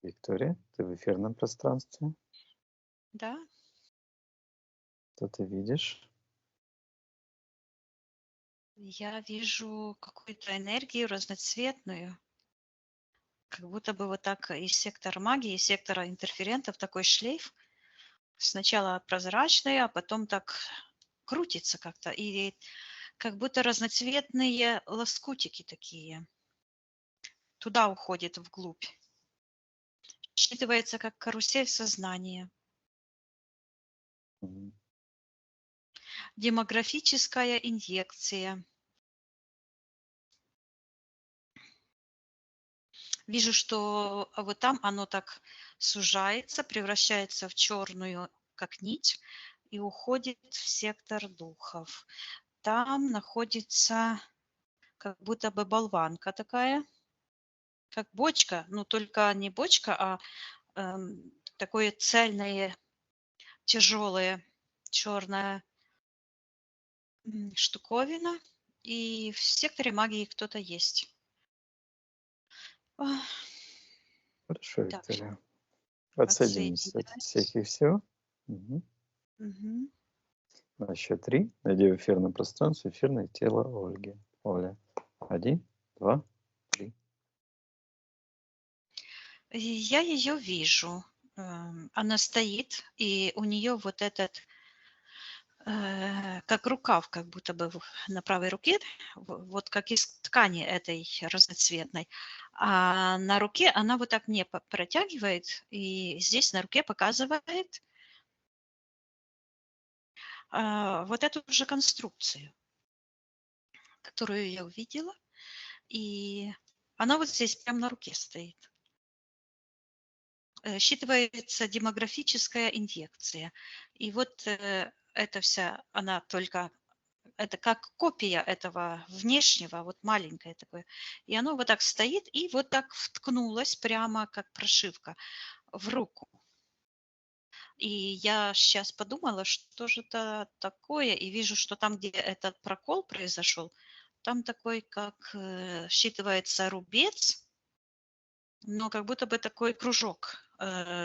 Виктория, ты в эфирном пространстве. Да, Что ты видишь? я вижу какую-то энергию разноцветную, как будто бы вот так из сектора магии, из сектора интерферентов такой шлейф. Сначала прозрачный, а потом так крутится как-то. И как будто разноцветные лоскутики такие туда уходит вглубь. Считывается как карусель сознания. Мгм. Демографическая инъекция. Вижу, что вот там оно так сужается, превращается в черную, как нить, и уходит в сектор духов. Там находится как будто бы болванка такая, как бочка, но только не бочка, а такое цельное, тяжелое, черная штуковина. И в секторе магии кто-то есть. Ах, Хорошо, Так, Виктория. Отсоединись от всех отсоединяюсь. и всего. Мгм. Мгм. На счет 3 найди в эфирном пространстве эфирное тело Ольги. Оля. 1, 2, 3. И я ее вижу. Она стоит, и у нее вот этот, как рукав, как будто бы на правой руке, вот как из ткани этой разноцветной. А на руке она вот так мне протягивает, и здесь на руке показывает вот эту же конструкцию, которую я увидела. И она вот здесь прямо на руке стоит. Считывается демографическая инъекция. И вот эта вся, она только, это как копия этого внешнего, вот маленькое такое. И оно вот так стоит и вот так вткнулось прямо как прошивка в руку. И я сейчас подумала, что же это такое, и вижу, что там, где этот прокол произошел, там такой, как считывается рубец, но как будто бы такой кружок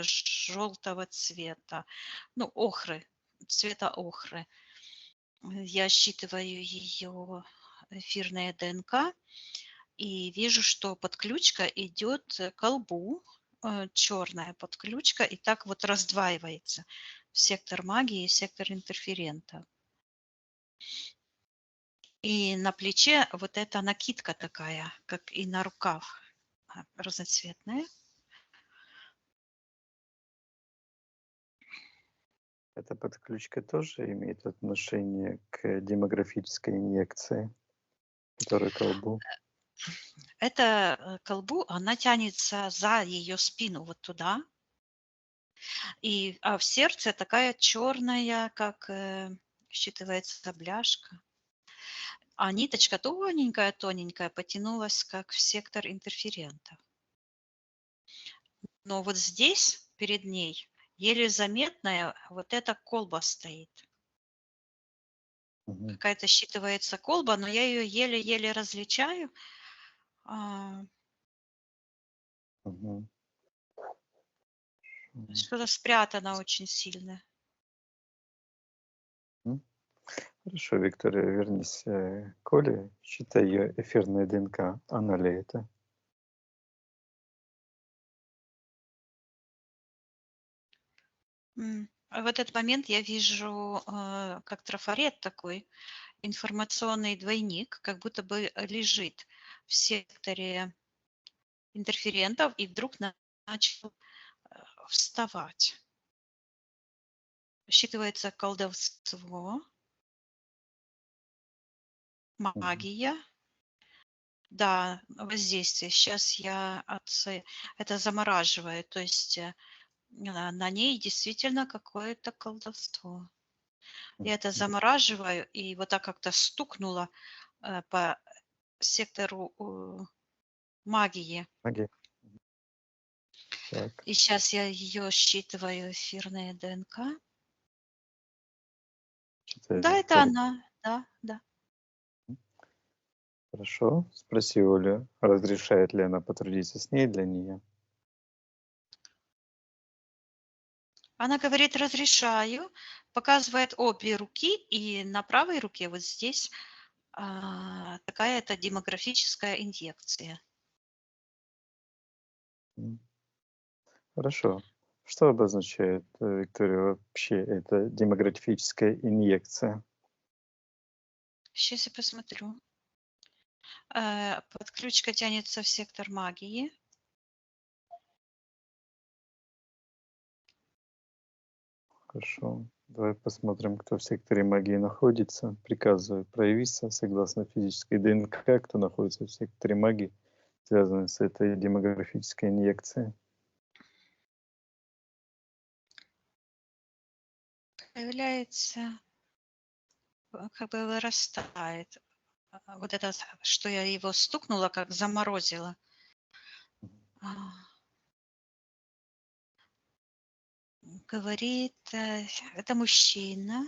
желтого цвета, ну, охры, цвета охры. Я считываю ее эфирное ДНК и вижу, что подключка идет к колбу, черная подключка, и так вот раздваивается в сектор магии и сектор интерферента. И на плече вот эта накидка такая, как и на рукав, разноцветная. Эта подключка тоже имеет отношение к демографической инъекции, которая колбу. Эта колбу, она тянется за ее спину вот туда, а в сердце такая черная, как считывается бляшка, а ниточка тоненькая-тоненькая потянулась, как в сектор интерферента. Но вот здесь, перед ней, еле заметная вот эта колба стоит. Мгм. Какая-то считывается колба, но я ее еле-еле различаю. А, Мгм. Что-то спрятано очень сильно. М. Хорошо, Виктория, вернись к Оле, считай ее эфирная ДНК. Она ли это? А в этот момент я вижу, как трафарет такой, информационный двойник, как будто бы лежит в секторе интерферентов и вдруг начал вставать. Считывается колдовство, Мгм. магия, да, воздействие. Сейчас это замораживает, то есть на ней действительно какое-то колдовство. Я это Мгм. замораживаю, и вот так как-то стукнуло по сектору магии. Окей. Так, И сейчас я ее считываю, эфирная ДНК. считай Да, это Виктория. она. Да, да. Хорошо. Спроси Олю, разрешает ли она потрудиться с ней для нее. Она говорит: "Разрешаю", показывает обе руки, и на правой руке вот здесь, такая-то демографическая инъекция. М. Хорошо. Что обозначает, Виктория, вообще эта демографическая инъекция? Сейчас я посмотрю. Подключка тянется в сектор магии. Хорошо. Давай посмотрим, кто в секторе магии находится. Приказываю проявиться согласно физической ДНК, кто находится в секторе магии, связанный с этой демографической инъекцией. Появляется, как бы вырастает. Вот это, что я его стукнула, как заморозила. А, Говорит, это мужчина,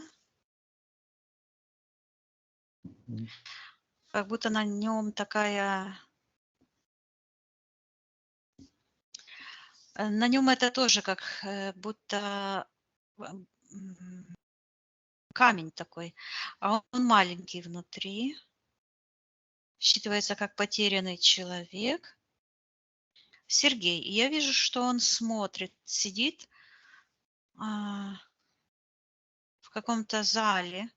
Мгм. как будто на нем такая, на нем это тоже как будто м, камень такой, а он маленький внутри, считывается как потерянный человек. Сергей, и я вижу, что он смотрит, сидит в каком-то зале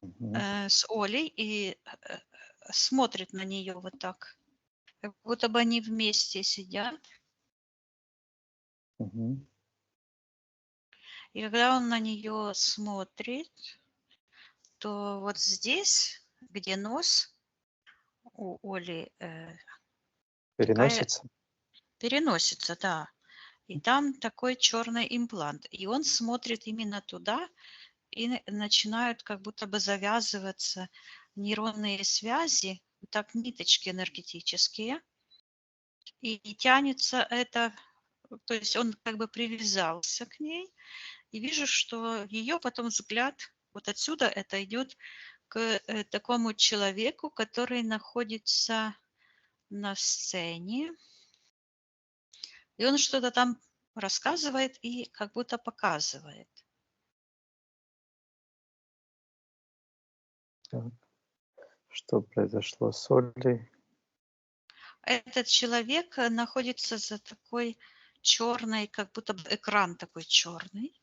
Мгм. с Олей и смотрит на нее вот так, как будто бы они вместе сидят. Мгм. И когда он на нее смотрит, то вот здесь, где нос у Оли, такая Переносится? переносится, да. И там такой черный имплант. И он смотрит именно туда, и начинают как будто бы завязываться нейронные связи, так ниточки энергетические, и тянется это, то есть он как бы привязался к ней, и вижу, что ее потом взгляд вот отсюда это идет к такому человеку, который находится на сцене, и он что-то там рассказывает и как будто показывает. Так. Что произошло с Олей? Этот человек находится за такой черной, как будто бы экран такой черный,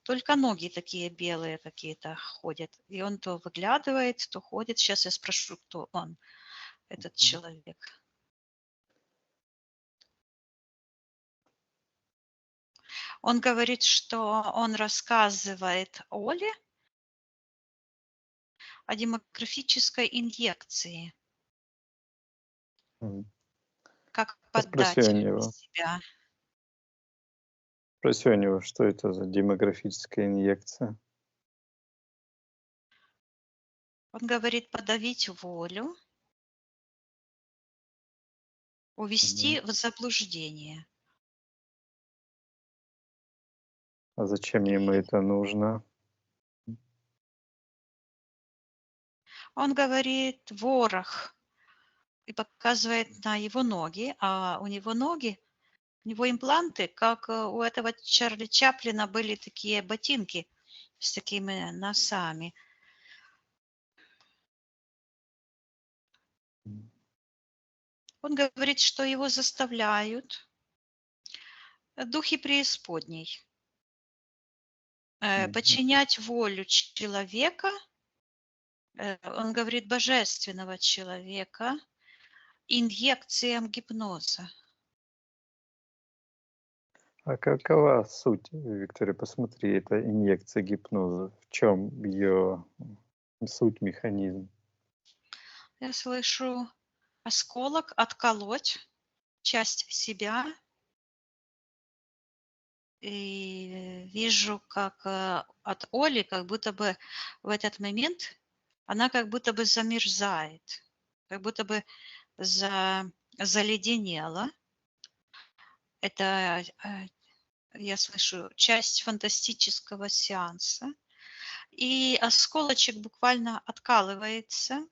только ноги такие белые какие-то ходят. И он то выглядывает, то ходит. Сейчас я спрошу, кто он, этот М. человек. Он говорит, что он рассказывает Оле о демографической инъекции, М. как А спроси у поддать него. себя. Спроси у него, что это за демографическая инъекция. Он говорит подавить волю, Мгм. увести в заблуждение. А зачем ему И это нужно? он говорит ворох и показывает на его ноги, а у него ноги, у него импланты, как у этого Чарли Чаплина были такие ботинки с такими носами. М. Он говорит, что его заставляют духи преисподней Мгм. подчинять волю человека, он говорит, божественного человека, инъекциям гипноза. А какова суть, Виктория? Посмотри, это инъекция гипноза. В чем ее суть, механизм? Я слышу осколок отколоть, часть себя, и вижу, как от Оли, как будто бы в этот момент она как будто бы замерзает, как будто бы за, заледенела. Это я слышу часть фантастического сеанса. И осколочек буквально откалывается,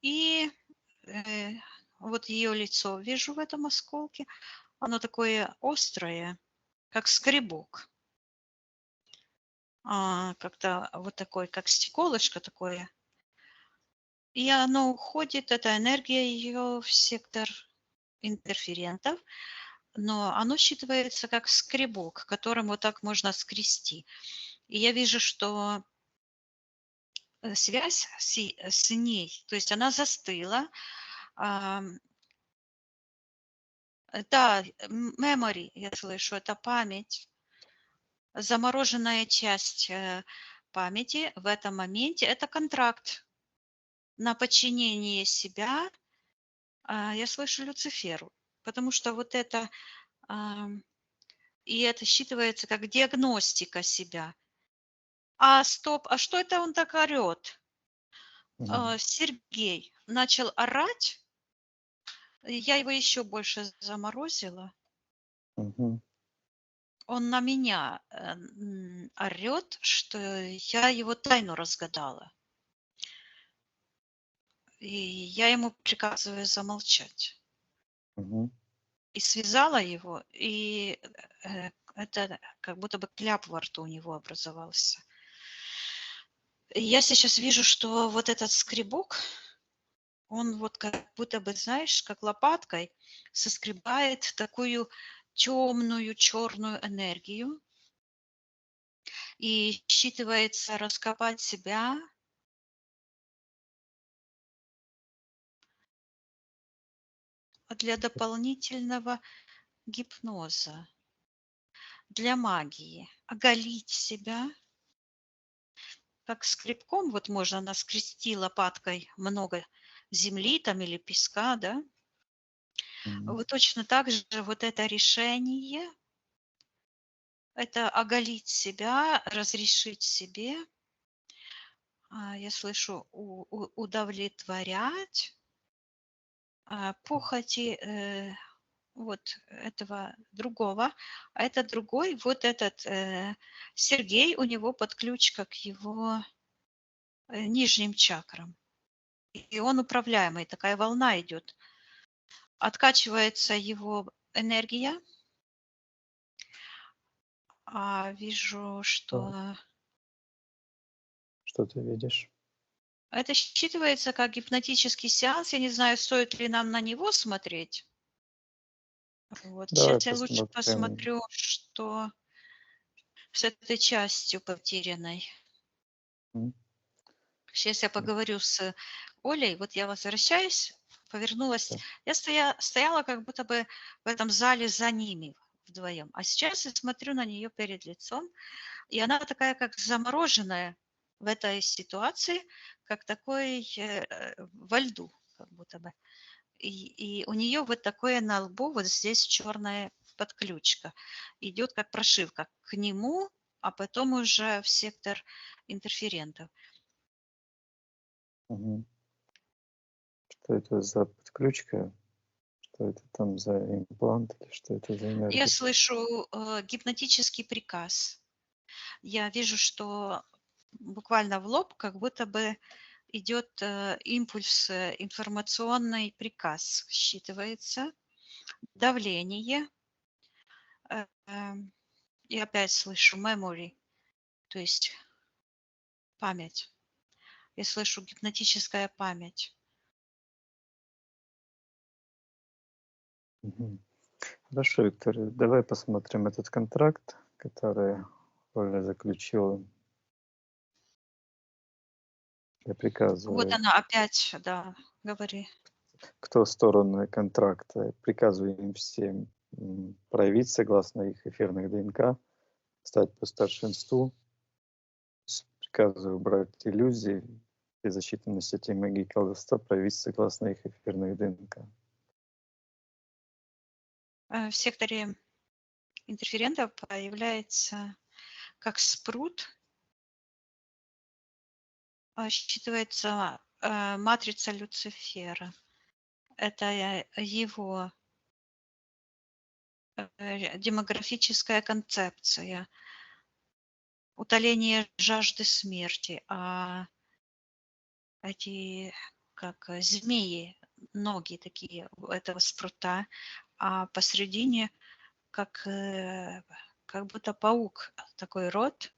и вот ее лицо вижу в этом осколке. Оно такое острое, как скребок. Как-то вот такой, как стеклышко такое. И оно уходит, эта энергия ее в сектор интерферентов, но оно считывается как скребок, которым вот так можно скрести. И я вижу, что связь с ней, то есть она застыла. Да, memory, я слышу, это память, замороженная часть памяти в этом моменте, это контракт на подчинение себя, я слышу Люциферу, потому что вот это, и это считывается как диагностика себя. Стоп, а что это он так орет? Сергей начал орать, я его еще больше заморозила. Мгм. Он на меня орет, что я его тайну разгадала. И я ему приказываю замолчать. Мгм. И связала его, и это как будто бы кляп во рту у него образовался. И я сейчас вижу, что вот этот скребок, он вот как будто бы, знаешь, как лопаткой соскребает такую темную, черную энергию, и считывается раскопать себя для дополнительного гипноза, для магии, оголить себя, как скребком, вот можно наскрести лопаткой много земли там или песка, да, Мгм. вот точно так же вот это решение, это оголить себя, разрешить себе, я слышу, удовлетворять похоти вот этого другого, а это другой, вот этот Сергей, у него подключка к его нижним чакрам. И он управляемый, такая волна идет. Откачивается его энергия, вижу, Так, что что ты видишь? это считывается как гипнотический сеанс. Я не знаю, стоит ли нам на него смотреть. Вот. Давай Сейчас я лучше посмотрим. посмотрю, что с этой частью потерянной. М. Сейчас я поговорю с Олей. Вот я возвращаюсь, повернулась. Да. Я стояла как будто бы в этом зале за ними вдвоем. А сейчас я смотрю на нее перед лицом, и она такая, как замороженная в этой ситуации, как такой во льду, как будто бы. И у нее вот такое на лбу, вот здесь черная подключка. Идет как прошивка к нему, а потом уже в сектор интерферентов. Мгм. Что это за подключка? Что это там за имплант или что это за Я энергия? слышу гипнотический приказ. Я вижу, что буквально в лоб как будто бы идет импульс, информационный приказ считывается, давление. И опять слышу memory, то есть память. Я слышу гипнотическая память. Мгм. Хорошо, Виктор, давай посмотрим этот контракт, который Оля заключила. Я Вот приказываю, она опять, да, говори. кто стороны контракта, приказываю им всем проявить согласно их эфирных ДНК, стать по старшинству, приказываю убрать иллюзии и защиту носителей магии и колдовства, проявить согласно их эфирных ДНК. В секторе интерферентов появляется как спрут, считывается матрица Люцифера. Это его демографическая концепция, утоление жажды смерти, эти как змеи, ноги такие у этого спрута, а посередине как как будто паук, такой рот,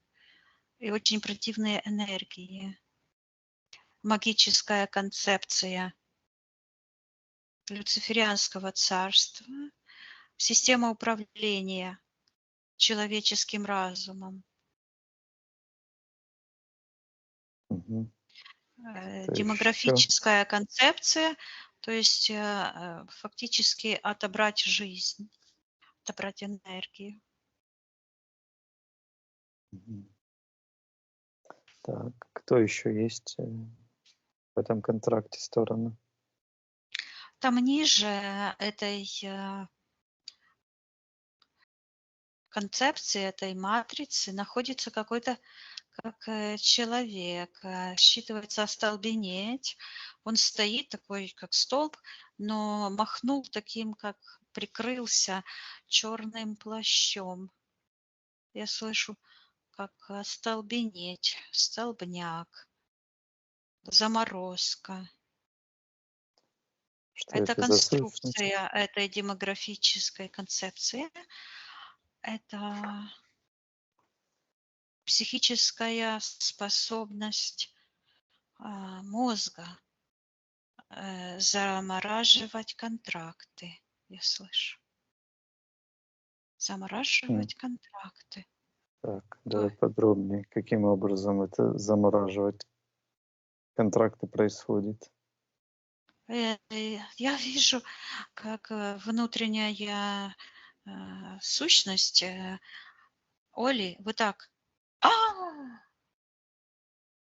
и очень противные энергии. Магическая концепция люциферианского царства, система управления человеческим разумом, Мгм. Что еще? демографическая концепция, то есть фактически отобрать жизнь, отобрать энергию. Мгм. Так, кто еще есть в этом контракте стороны? Там ниже этой концепции, этой матрицы находится какой-то как человек, считывается остолбенеть. Он стоит такой, как столб, но махнул таким, как прикрылся черным плащом. Я слышу, как остолбенеть, столбняк, заморозка. Что Это это за сущность? конструкция этой демографической концепции. Это психическая способность мозга замораживать контракты, я слышу. М, Замораживать контракты. Так, То, давай подробнее, каким образом это замораживать контракты происходит. я вижу, как внутренняя сущность Оли вот так. А!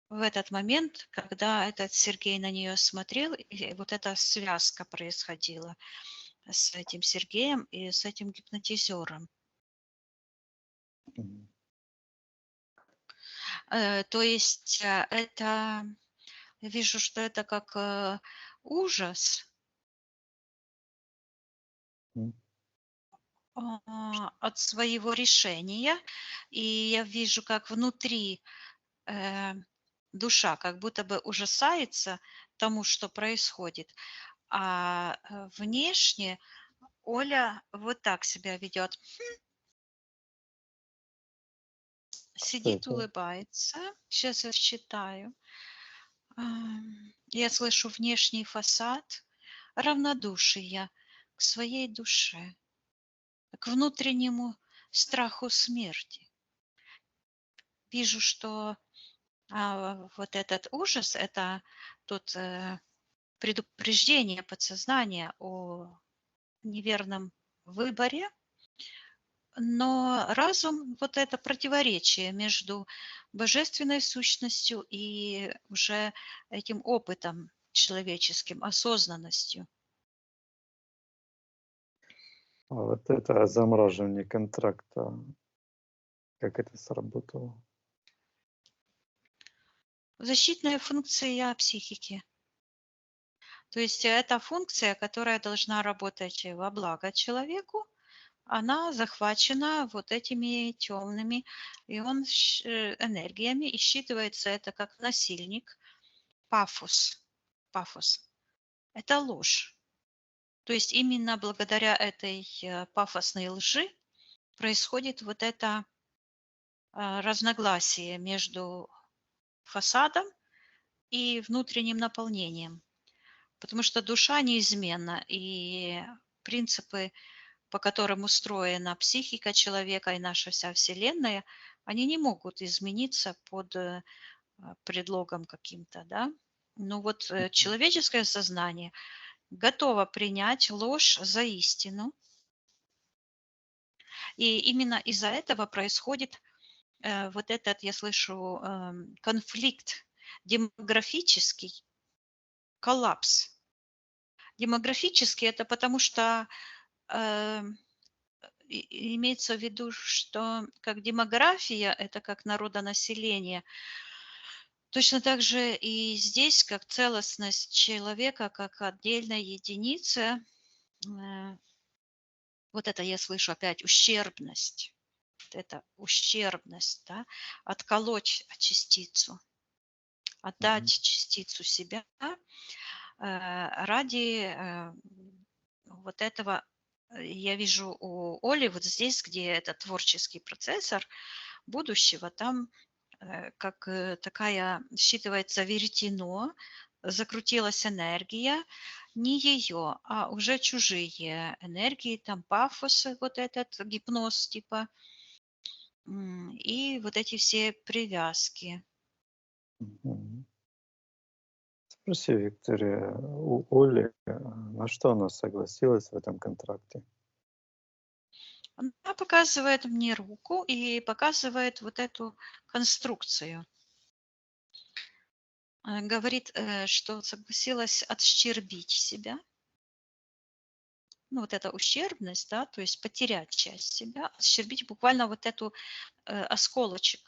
В этот момент, когда этот Сергей на нее смотрел, и вот эта связка происходила с этим Сергеем и с этим гипнотизером. Мгм. То есть это, я вижу, что это как ужас М, от своего решения, и я вижу, как внутри э, душа как будто бы ужасается тому, что происходит, а внешне Оля вот так себя ведет. Что Сидит, это? улыбается. Сейчас я считаю. Я слышу внешний фасад равнодушия к своей душе, к внутреннему страху смерти. Вижу, что вот этот ужас– это тут предупреждение подсознания о неверном выборе, но разум– вот это противоречие между божественной сущностью и уже этим опытом человеческим, осознанностью. А вот это замораживание контракта, как это сработало? Защитная функция психики. То есть это функция, которая должна работать во благо человеку, она захвачена вот этими темными энергиями, и считывается это как насильник, пафос. Пафос. Это ложь. То есть именно благодаря этой пафосной лжи происходит вот это разногласие между фасадом и внутренним наполнением. Потому что душа неизменна, и принципы, по которым устроена психика человека и наша вся Вселенная, они не могут измениться под предлогом каким-то, да. Но вот Мгм. человеческое сознание готово принять ложь за истину, и именно из-за этого происходит вот этот, я слышу, конфликт, демографический коллапс. Демографический– это потому что эм, имеется в виду, что как демография– это как народонаселение, точно так же и здесь, как целостность человека, как отдельной единицы, э, вот это я слышу опять ущербность. Вот это ущербность, да, отколоть частицу, отдать Мгм. частицу себя ради вот этого я вижу у Оли вот здесь, где этот творческий процессор будущего, там как такая считывается веретено, закрутилась энергия, не ее, а уже чужие энергии, там пафос, вот этот гипноз типа, и вот эти все привязки. Мгм. Спроси, Виктория, у Оли, на что она согласилась в этом контракте? Она показывает мне руку и показывает вот эту конструкцию. Говорит, что согласилась отщербить себя. Ну, вот эта ущербность, да, то есть потерять часть себя, отщербить буквально вот эту осколочек,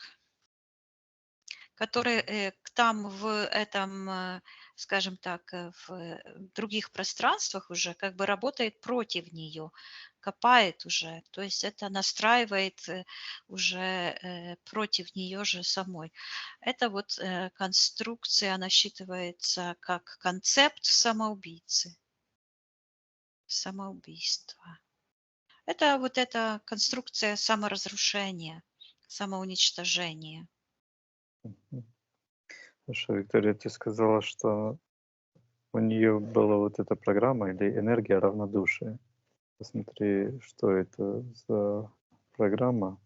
который там в этом, скажем так, в других пространствах уже как бы работает против нее, копает уже, то есть это настраивает уже против нее же самой. Это вот конструкция, она считывается как концепт самоубийцы, самоубийства. Это вот эта конструкция саморазрушения, самоуничтожения. Мгм. Хорошо, Виктория, ты сказала, что у нее была вот эта программа или энергия равнодушия. Посмотри, что это за программа.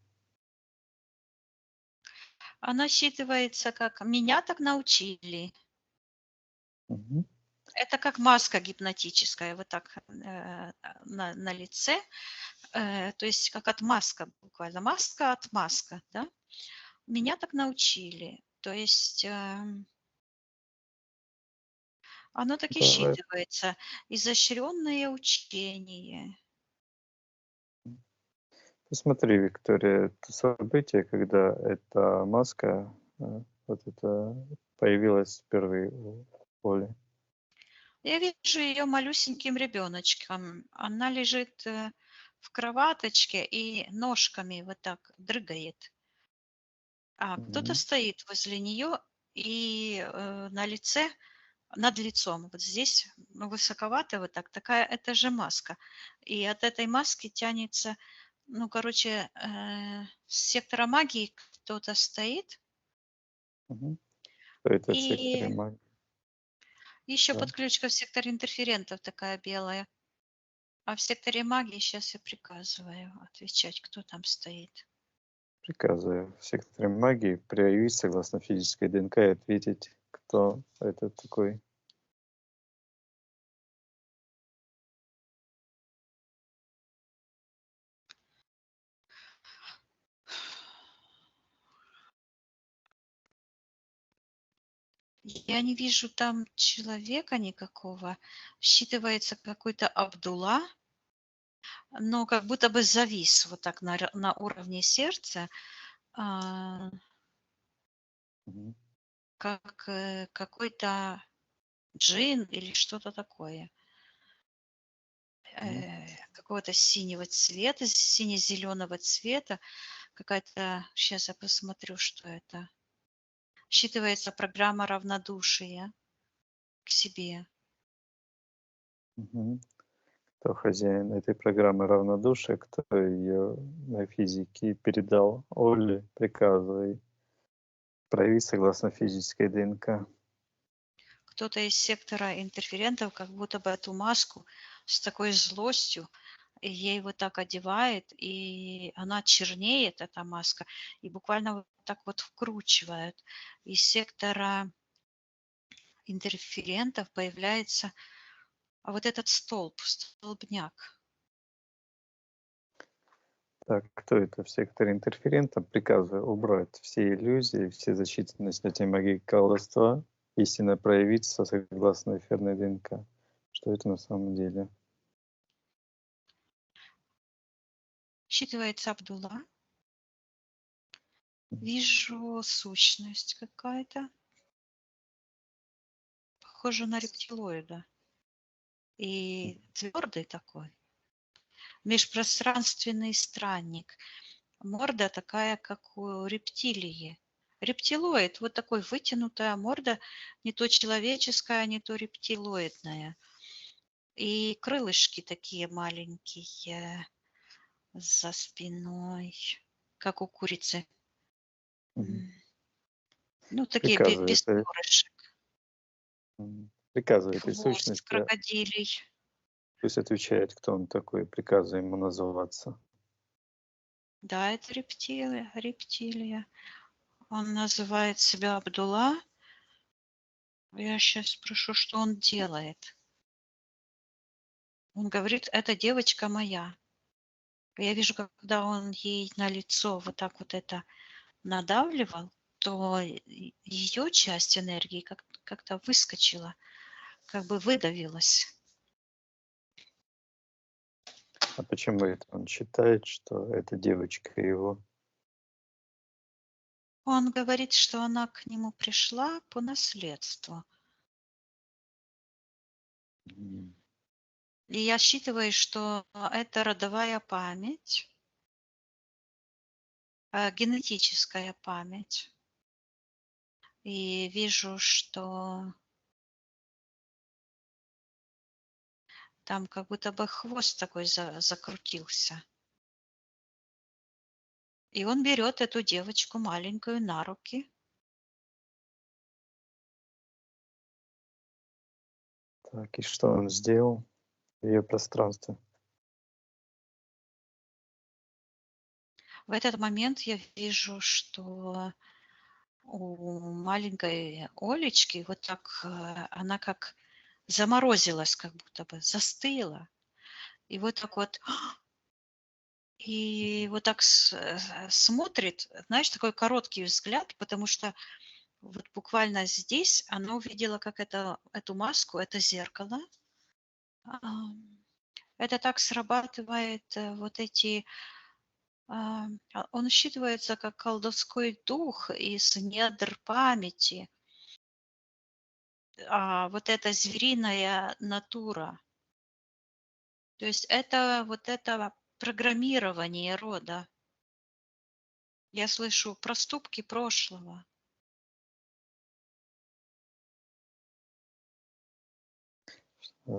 Она считывается как «меня так научили». Мгм. Это как маска гипнотическая, вот так на лице, то есть как отмазка буквально, маска отмазка, да. Меня так научили, то есть оно так и Давай. считывается, изощренное учение. Посмотри, Виктория, это событие, когда эта маска, вот это появилась впервые у Оли. Я вижу ее малюсеньким ребеночком. Она лежит в кроваточке и ножками вот так дрыгает. А кто-то Мгм. стоит возле нее и на лице, над лицом, вот здесь ну, высоковато вот так, такая, это же маска. И от этой маски тянется, ну, короче, с сектора магии кто-то стоит, Мгм. Что это в секторе и магии? еще Да, подключка в сектор интерферентов такая белая. А в секторе магии сейчас я приказываю отвечать, кто там стоит. приказываю в секторе магии проявить согласно физической ДНК и ответить, кто это такой. Я не вижу там человека никакого. Считывается какой-то Абдулла, но как будто бы завис вот так на уровне сердца, а, Мгм. как какой-то джин или что-то такое. Мгм. Какого-то синего цвета, сине-зеленого цвета. Какая-то, сейчас я посмотрю, что это. Считывается программа равнодушия к себе. Мгм. Кто хозяин этой программы равнодушия, кто ее на физике передал Оле, приказывай проявить согласно физической ДНК. Кто-то из сектора интерферентов как будто бы эту маску с такой злостью и ей вот так одевает, и она чернеет, эта маска, и буквально вот так вот вкручивает. Из сектора интерферентов появляется вот этот столб, столбняк. Так, кто это в секторе интерферента? Приказываю убрать все иллюзии, все защиты на снятие магии и колдовства, истинно проявиться согласно эфирной ДНК. Что это на самом деле? Считывается Абдулла. Вижу сущность какая-то, похожа на рептилоида. И твердый такой. Межпространственный странник. Морда такая, как у рептилии. Рептилоид, вот такой вытянутая морда, не то человеческая, не то рептилоидная. и крылышки такие маленькие за спиной, как у курицы. Мгм. Ну, такие без Приказывает, перышек. приказывает этой Хвост сущности, крокодилий. пусть отвечает, кто он такой, приказывай ему называться. Да, это рептилия, рептилия. Он называет себя Абдулла. Я сейчас спрошу, что он делает. Он говорит, это девочка моя. Я вижу, когда он ей на лицо вот так вот это надавливал, то ее часть энергии как-то выскочила, как бы выдавилась. А почему это он считает, что эта девочка его? Он говорит, что она к нему пришла по наследству. М, И я считываю, что это родовая память, генетическая память. И вижу, что там как будто бы хвост такой закрутился. И он берет эту девочку маленькую на руки. Так, и что он сделал в ее пространстве? В этот момент я вижу, что у маленькой Олечки вот так она как заморозилась, как будто бы застыла. И вот так вот, и вот так смотрит, знаешь, такой короткий взгляд, потому что вот буквально здесь она увидела, как эту маску, это зеркало. А, Это так срабатывает вот эти он считывается как колдовской дух из недр памяти, вот эта звериная натура. То есть это вот это программирование рода. Я слышу проступки прошлого.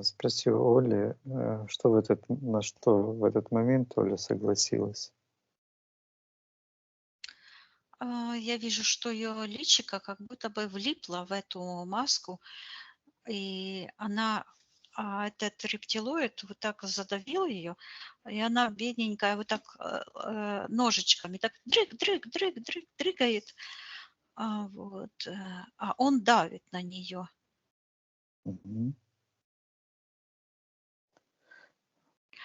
Спроси у Оли, на что в этот момент Оля согласилась. Я вижу, что ее личико как будто бы влипло в эту маску, и этот рептилоид вот так задавил ее, и она бедненькая вот так ножичками так дрыг, дрыг, дрыг, дрыг, дрыгает, а он давит на нее. Мгм.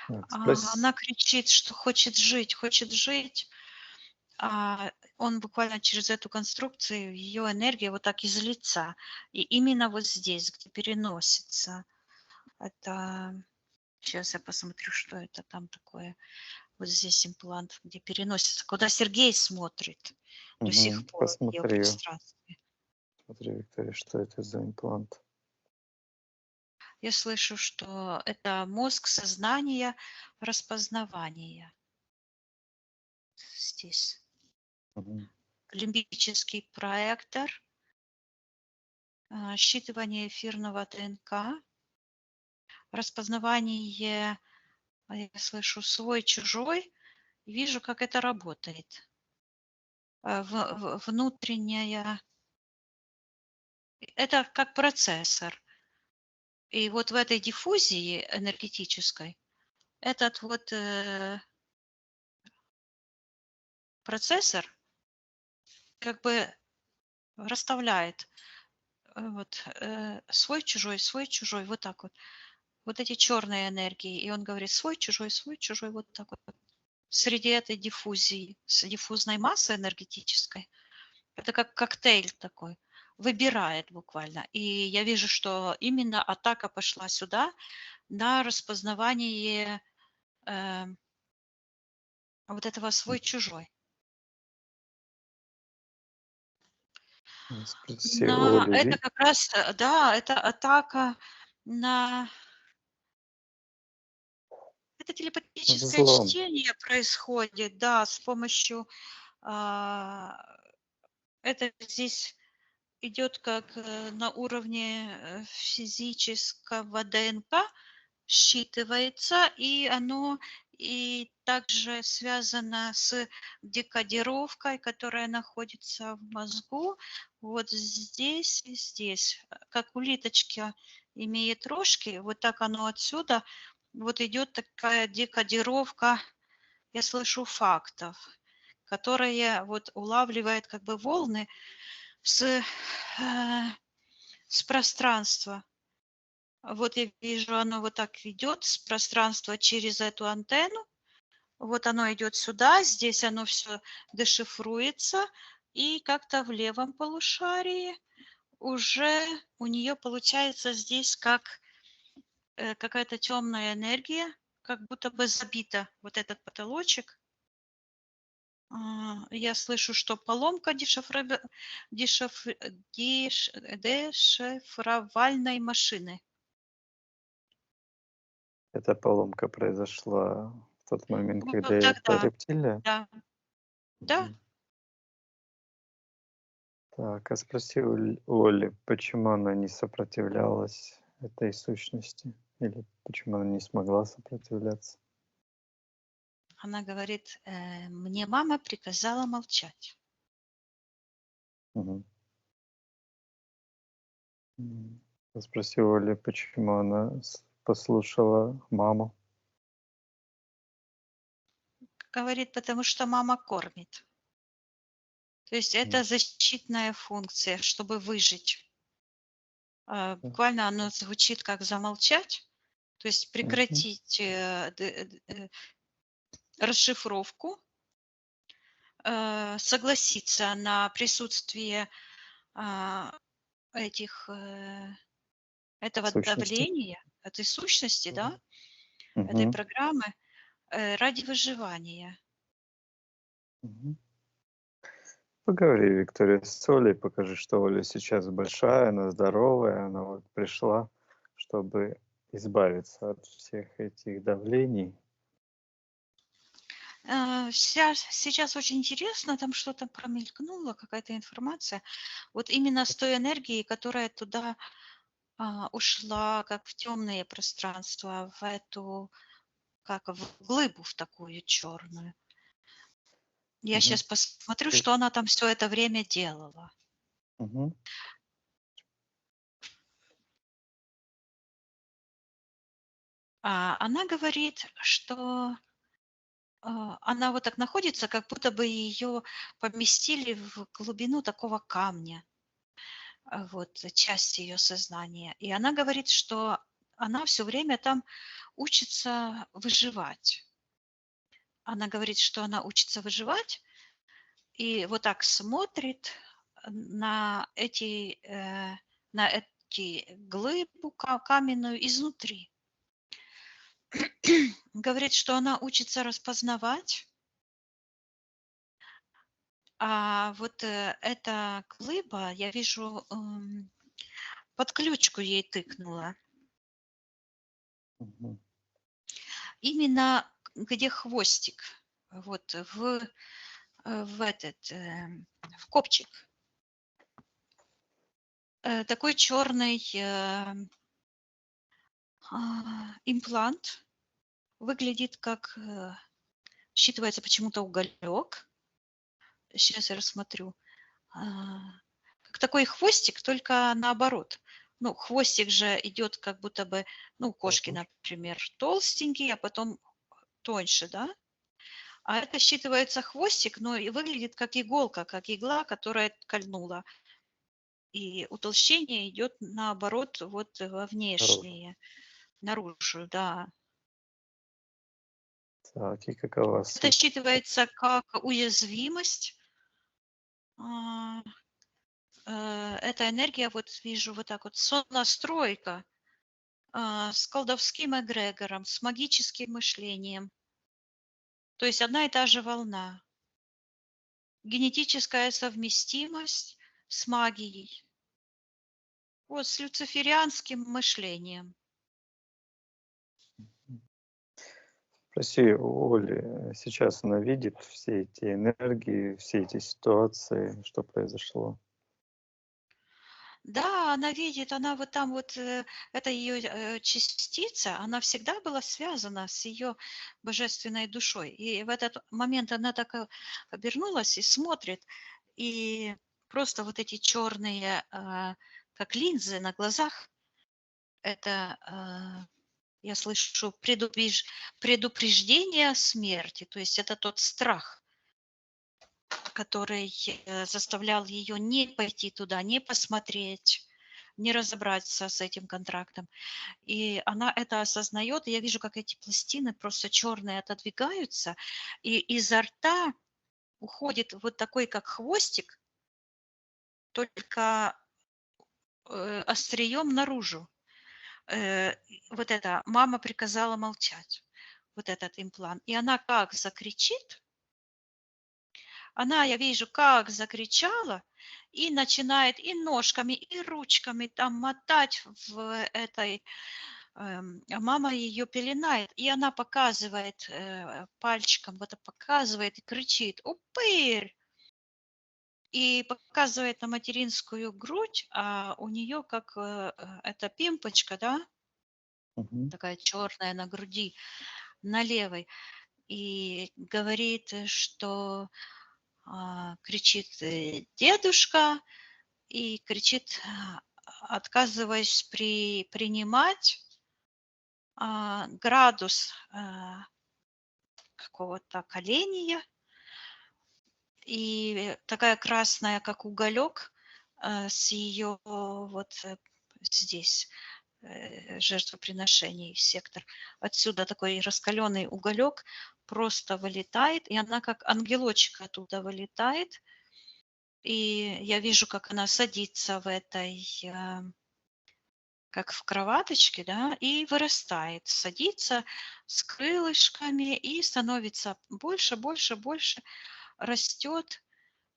Так, Она кричит, что хочет жить, а он буквально через эту конструкцию, ее энергия вот так из лица. И именно вот здесь, где переносится. Это сейчас я посмотрю, что это там такое. Вот здесь имплант, где переносится, куда Сергей смотрит до сих пор в ее Посмотри, пространстве. смотри, Виктория, что это за имплант. Я слышу, что это мозг сознания распознавания здесь. Мгм. Лимбический проектор, считывание эфирного ДНК, распознавание, я слышу свой-чужой, и вижу, как это работает. Внутренняя, это как процессор. И вот в этой диффузии энергетической этот вот процессор как бы расставляет свой, чужой, вот так вот. Вот эти черные энергии. И он говорит свой, чужой, вот так вот. Среди этой диффузии, с диффузной массы энергетической, это как коктейль такой, выбирает буквально. И я вижу, что именно атака пошла сюда на распознавание э, вот этого свой-чужой. Спроси у Оли, Это как раз, да, это атака на... Это телепатическое взлом. чтение происходит, да, с помощью... а, это здесь идет как на уровне физического ДНК, считывается, и оно и также связано с декодировкой, которая находится в мозгу. Вот здесь и здесь. Как улиточка имеет рожки, вот так оно отсюда. Вот идет такая декодировка, я слышу, фактов, которые вот улавливает как бы волны с пространства. Вот я вижу, оно вот так идет с пространства через эту антенну. Вот оно идет сюда, здесь оно все дешифруется, и как-то в левом полушарии уже у нее получается здесь как какая-то темная энергия, как будто бы забита вот этот потолочек. Я слышу, что поломка дешифровальной машины. Эта поломка произошла в тот момент, Вот когда эта тогда, рептилия. да, да. Мгм. Так, а спроси у Оли, почему она не сопротивлялась этой сущности? Или почему она не смогла сопротивляться? Она говорит, мне мама приказала молчать. Мгм. А спроси у Оли, почему она послушала маму. Говорит, потому что мама кормит. То есть М, это защитная функция, чтобы выжить. да. Буквально оно звучит как замолчать, то есть Мгм. прекратить расшифровку, согласиться на присутствие а, этих, этого Сущности. давления, этой сущности, да, этой Мгм. программы ради выживания. Мгм. Поговори, Виктория, с Олей, покажи, что Оля сейчас большая, она здоровая, она вот пришла, чтобы избавиться от всех этих давлений. Сейчас очень интересно, там что-то промелькнуло, какая-то информация. Вот именно с той энергией, которая туда ушла, как в темные пространства, в эту, как в глыбу в такую черную. Я Мгм. сейчас посмотрю, Ты- что она там все это время делала. Мгм. Она говорит, что она вот так находится, как будто бы ее поместили в глубину такого камня, вот часть ее сознания. И она говорит, что она все время там учится выживать. Она говорит, что она учится выживать, и вот так смотрит на эти глыбу каменную изнутри. Говорит, что она учится распознавать, а вот эта глыба, я вижу, под ключку ей тыкнула. Мгм. Именно где хвостик, вот в этот, в копчик. Такой черный имплант, выглядит как, считывается почему-то уголек. Сейчас я рассмотрю. А, как такой хвостик, только наоборот. Ну, хвостик же идет как будто бы, ну, у кошки, Так. например, толстенький, а потом тоньше, да? А это считывается хвостик, но и выглядит как иголка, как игла, которая кольнула. И утолщение идет наоборот вот во Наружу. внешнее, наружу, да. Так, и какова Это суть? считывается как уязвимость. А, Эта энергия, вот вижу вот так вот, сонастройка с колдовским эгрегором, с магическим мышлением. То есть одна и та же волна. Генетическая совместимость с магией. Вот с люциферианским мышлением. Спроси у Оли, сейчас она видит все эти энергии, все эти ситуации, что произошло. Да, она видит, она вот там вот, это ее частица, она всегда была связана с ее божественной душой. И в этот момент она так обернулась и смотрит, и просто вот эти черные, как линзы на глазах, это, я слышу, предупреждение смерти, то есть это тот страх, который заставлял ее не пойти туда, не посмотреть, не разобраться с этим контрактом. И она это осознает, и я вижу, как эти пластины просто черные отодвигаются, и изо рта уходит вот такой, как хвостик, только острием наружу. Вот это мама приказала молчать, вот этот имплант. И она как закричит, она, я вижу, как закричала и начинает и ножками, и ручками там мотать в этой, а мама ее пеленает, и она показывает пальчиком, вот показывает и кричит: «Упырь!» И показывает на материнскую грудь, а у нее как эта пимпочка, да, Мгм. такая черная на груди, на левой. И говорит, что кричит дедушка, и кричит, отказываясь принимать градус какого-то каления, и такая красная, как уголек, с ее вот здесь жертвоприношений сектор. Отсюда такой раскаленный уголек просто вылетает, и она как ангелочек оттуда вылетает. И я вижу, как она садится в этой, как в кроваточке, да, и вырастает, садится с крылышками и становится больше, больше, больше, растет,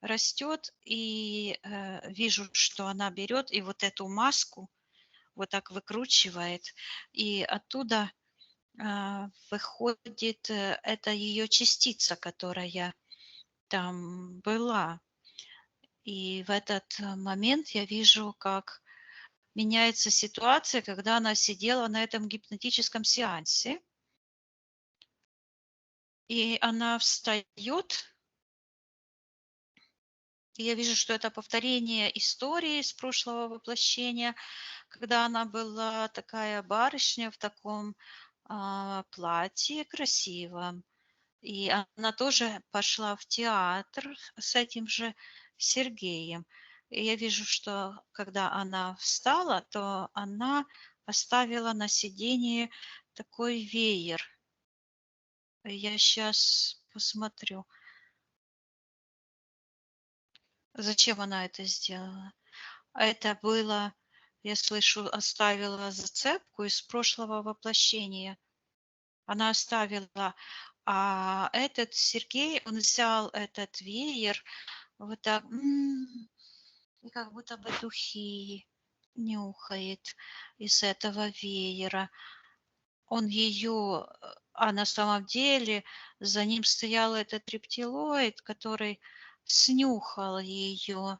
растет, и вижу, что она берет и вот эту маску вот так выкручивает, и оттуда выходит это ее частица, которая там была. И в этот момент я вижу, как меняется ситуация, когда она сидела на этом гипнотическом сеансе, и она встает, и я вижу, что это повторение истории с прошлого воплощения, когда она была такая барышня в таком платье красивом, и она тоже пошла в театр с этим же Сергеем. И я вижу, что когда она встала, то она оставила на сиденье такой веер. Я сейчас посмотрю, зачем она это сделала. А это было, я слышу, оставила зацепку из прошлого воплощения. Она оставила, а этот Сергей, он взял этот веер, вот так, и как будто бы духи нюхает из этого веера. Он ее, а на самом деле за ним стоял этот рептилоид, который снюхал ее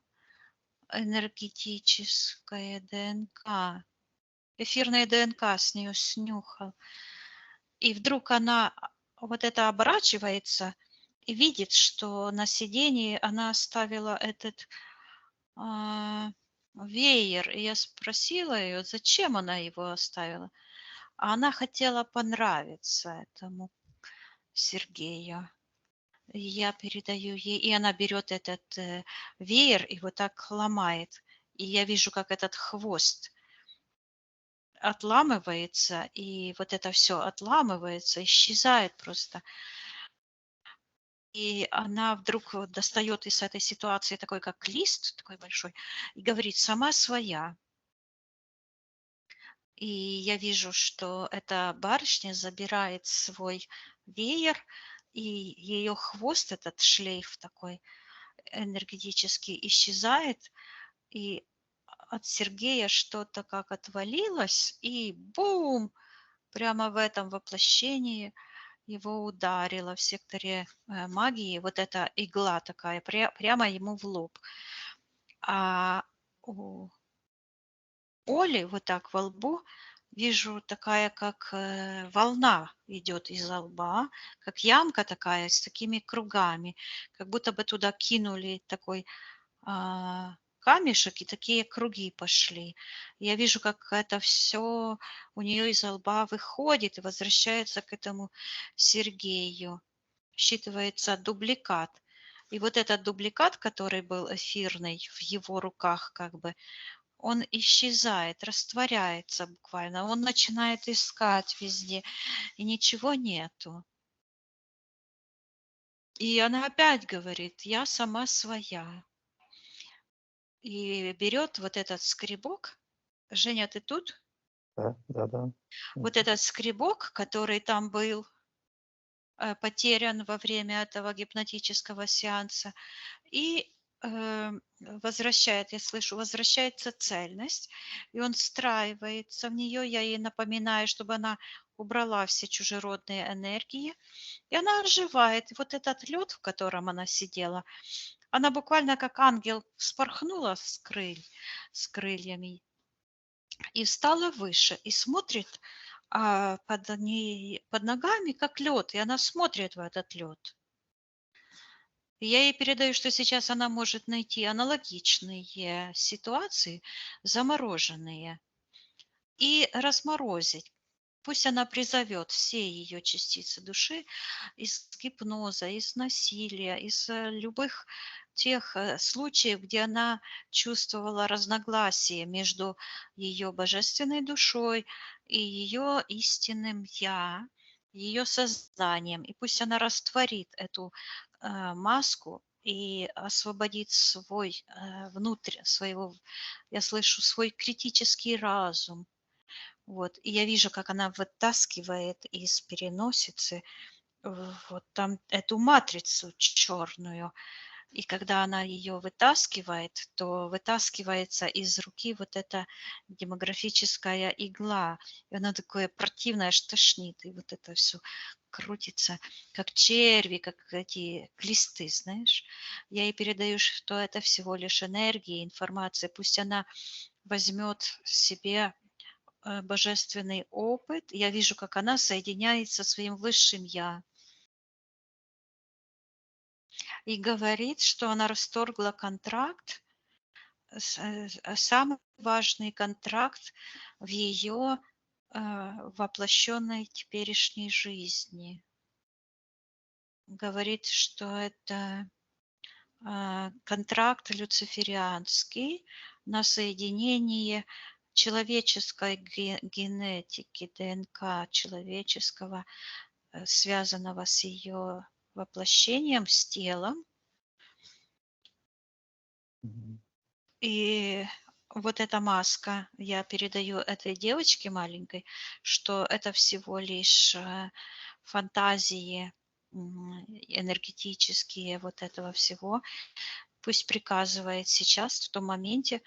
энергетическое ДНК. Эфирное ДНК с нее снюхал. И вдруг она вот это оборачивается и видит, что на сиденье она оставила этот а, веер. И я спросила ее, зачем она его оставила. А она хотела понравиться этому Сергею. И я передаю ей, и она берет этот веер и вот так ломает. И я вижу, как этот хвост отламывается, и вот это все отламывается, исчезает просто. И она вдруг вот достает из этой ситуации такой, как лист, такой большой, и говорит, сама своя. И я вижу, что эта барышня забирает свой веер, и ее хвост, этот шлейф такой энергетический, исчезает, и от Сергея что-то как отвалилось, и бум! Прямо в этом воплощении его ударило в секторе магии, вот эта игла такая, прямо ему в лоб. А у Оли вот так во лбу вижу такая, как волна идет из лба, как ямка такая с такими кругами, как будто бы туда кинули такой камешек, и такие круги пошли. Я вижу, как это все у нее из лба выходит и возвращается к этому Сергею. Считывается дубликат. И вот этот дубликат, который был эфирный в его руках, как бы, он исчезает, растворяется буквально. Он начинает искать везде, и ничего нету. И она опять говорит, я сама своя. И берет вот этот скребок. Женя, ты тут? Да, да, да. Вот этот скребок, который там был потерян во время этого гипнотического сеанса, и возвращает, я слышу, возвращается цельность, и он встраивается в нее. Я ей напоминаю, чтобы она убрала все чужеродные энергии, и она оживает. И вот этот лед, в котором она сидела, она буквально как ангел вспорхнула с крыльями и встала выше, и смотрит под ней, под ногами, как лед, и она смотрит в этот лед. И я ей передаю, что сейчас она может найти аналогичные ситуации, замороженные, и разморозить. Пусть она призовет все ее частицы души из гипноза, из насилия, из любых тех случаев, где она чувствовала разногласие между ее божественной душой и ее истинным «я», ее сознанием. И пусть она растворит эту маску и освободит свой внутрь своего, я слышу, свой критический разум, вот, и я вижу, как она вытаскивает из переносицы вот там эту матрицу черную. И когда она ее вытаскивает, то вытаскивается из руки вот эта демографическая игла. И она такое противное, аж тошнит. И вот это все крутится, как черви, как эти глисты, знаешь. Я ей передаю, что это всего лишь энергия, информация. Пусть она возьмет себе божественный опыт. Я вижу, как она соединяется со своим высшим «я» и говорит, что она расторгла контракт, самый важный контракт в ее воплощенной теперешней жизни. Говорит, что это контракт люциферианский на соединение человеческой генетики, ДНК человеческого, связанного с ее воплощением, с телом. Мгм. И вот эта маска, я передаю этой девочке маленькой, что это всего лишь фантазии энергетические вот этого всего. Пусть приказывает сейчас, в том моменте,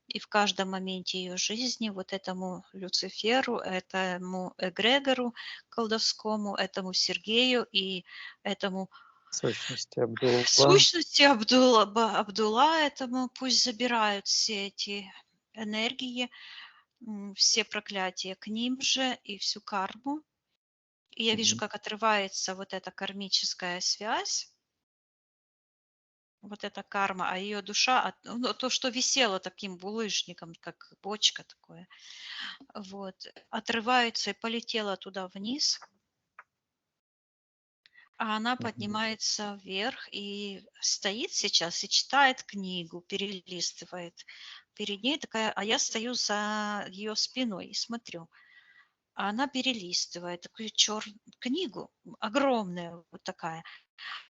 и в каждом моменте ее жизни вот этому Люциферу, этому эгрегору колдовскому, этому Сергею и этому В сущности, Абдулла. сущности Абдулла этому, пусть забирают все эти энергии, все проклятия к ним же и всю карму. И я вижу, Мгм. как отрывается вот эта кармическая связь, вот эта карма, а ее душа, ну, то, что висело таким булыжником, как бочка такое, вот, отрывается и полетела туда вниз, а она Мгм. поднимается вверх и стоит сейчас и читает книгу, перелистывает. Перед ней такая, а я стою за ее спиной и смотрю. А она перелистывает такую книгу, огромная вот такая.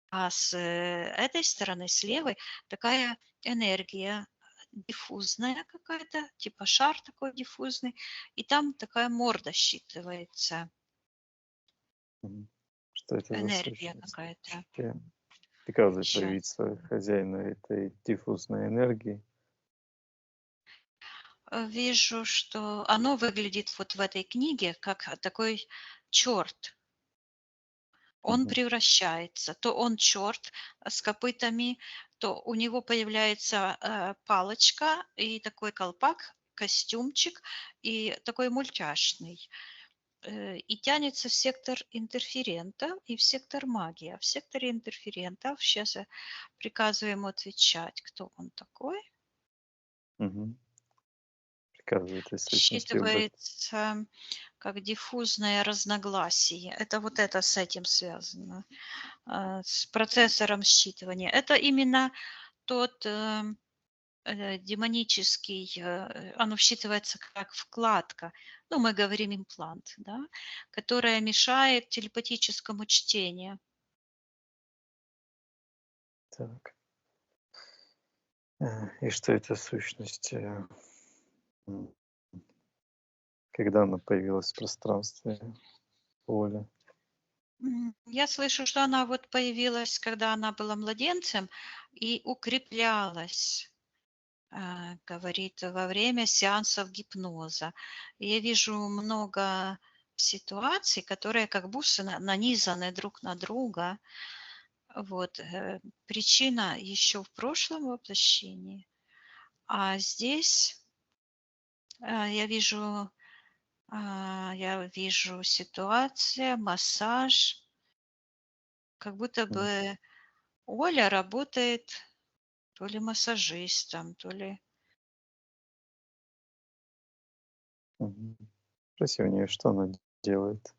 А с этой стороны, с левой, такая энергия диффузная какая-то, типа шар такой диффузный, и там такая морда считывается, Мгм. Что это за энергия сущность? какая-то. Вообще приказывай Щас. проявиться хозяину этой диффузной энергии. Вижу, что оно выглядит вот в этой книге как такой черт. Он Мгм. превращается. То он черт с копытами, то у него появляется палочка и такой колпак, костюмчик и такой мультяшный. И тянется в сектор интерферента и в сектор магии. А в секторе интерферента, сейчас я приказываю ему отвечать, кто он такой. Мгм. Приказывает, если сущности выбрать. Считывается как диффузное разногласие. Это вот это с этим связано, с процессором считывания. Это именно тот демонический, оно считывается как вкладка, ну, мы говорим имплант, да, которая мешает телепатическому чтению. Так. И что это сущность? М, Когда она появилась в пространстве, Оля? Я слышу, что она вот появилась, когда она была младенцем и укреплялась, говорит, во время сеансов гипноза. И я вижу много ситуаций, которые как бусы нанизаны друг на друга. Вот, причина еще в прошлом воплощении, а здесь я вижу ситуация, массаж, как будто М, бы Оля работает то ли массажистом, то ли... мгм. Спроси у нее, что она делает.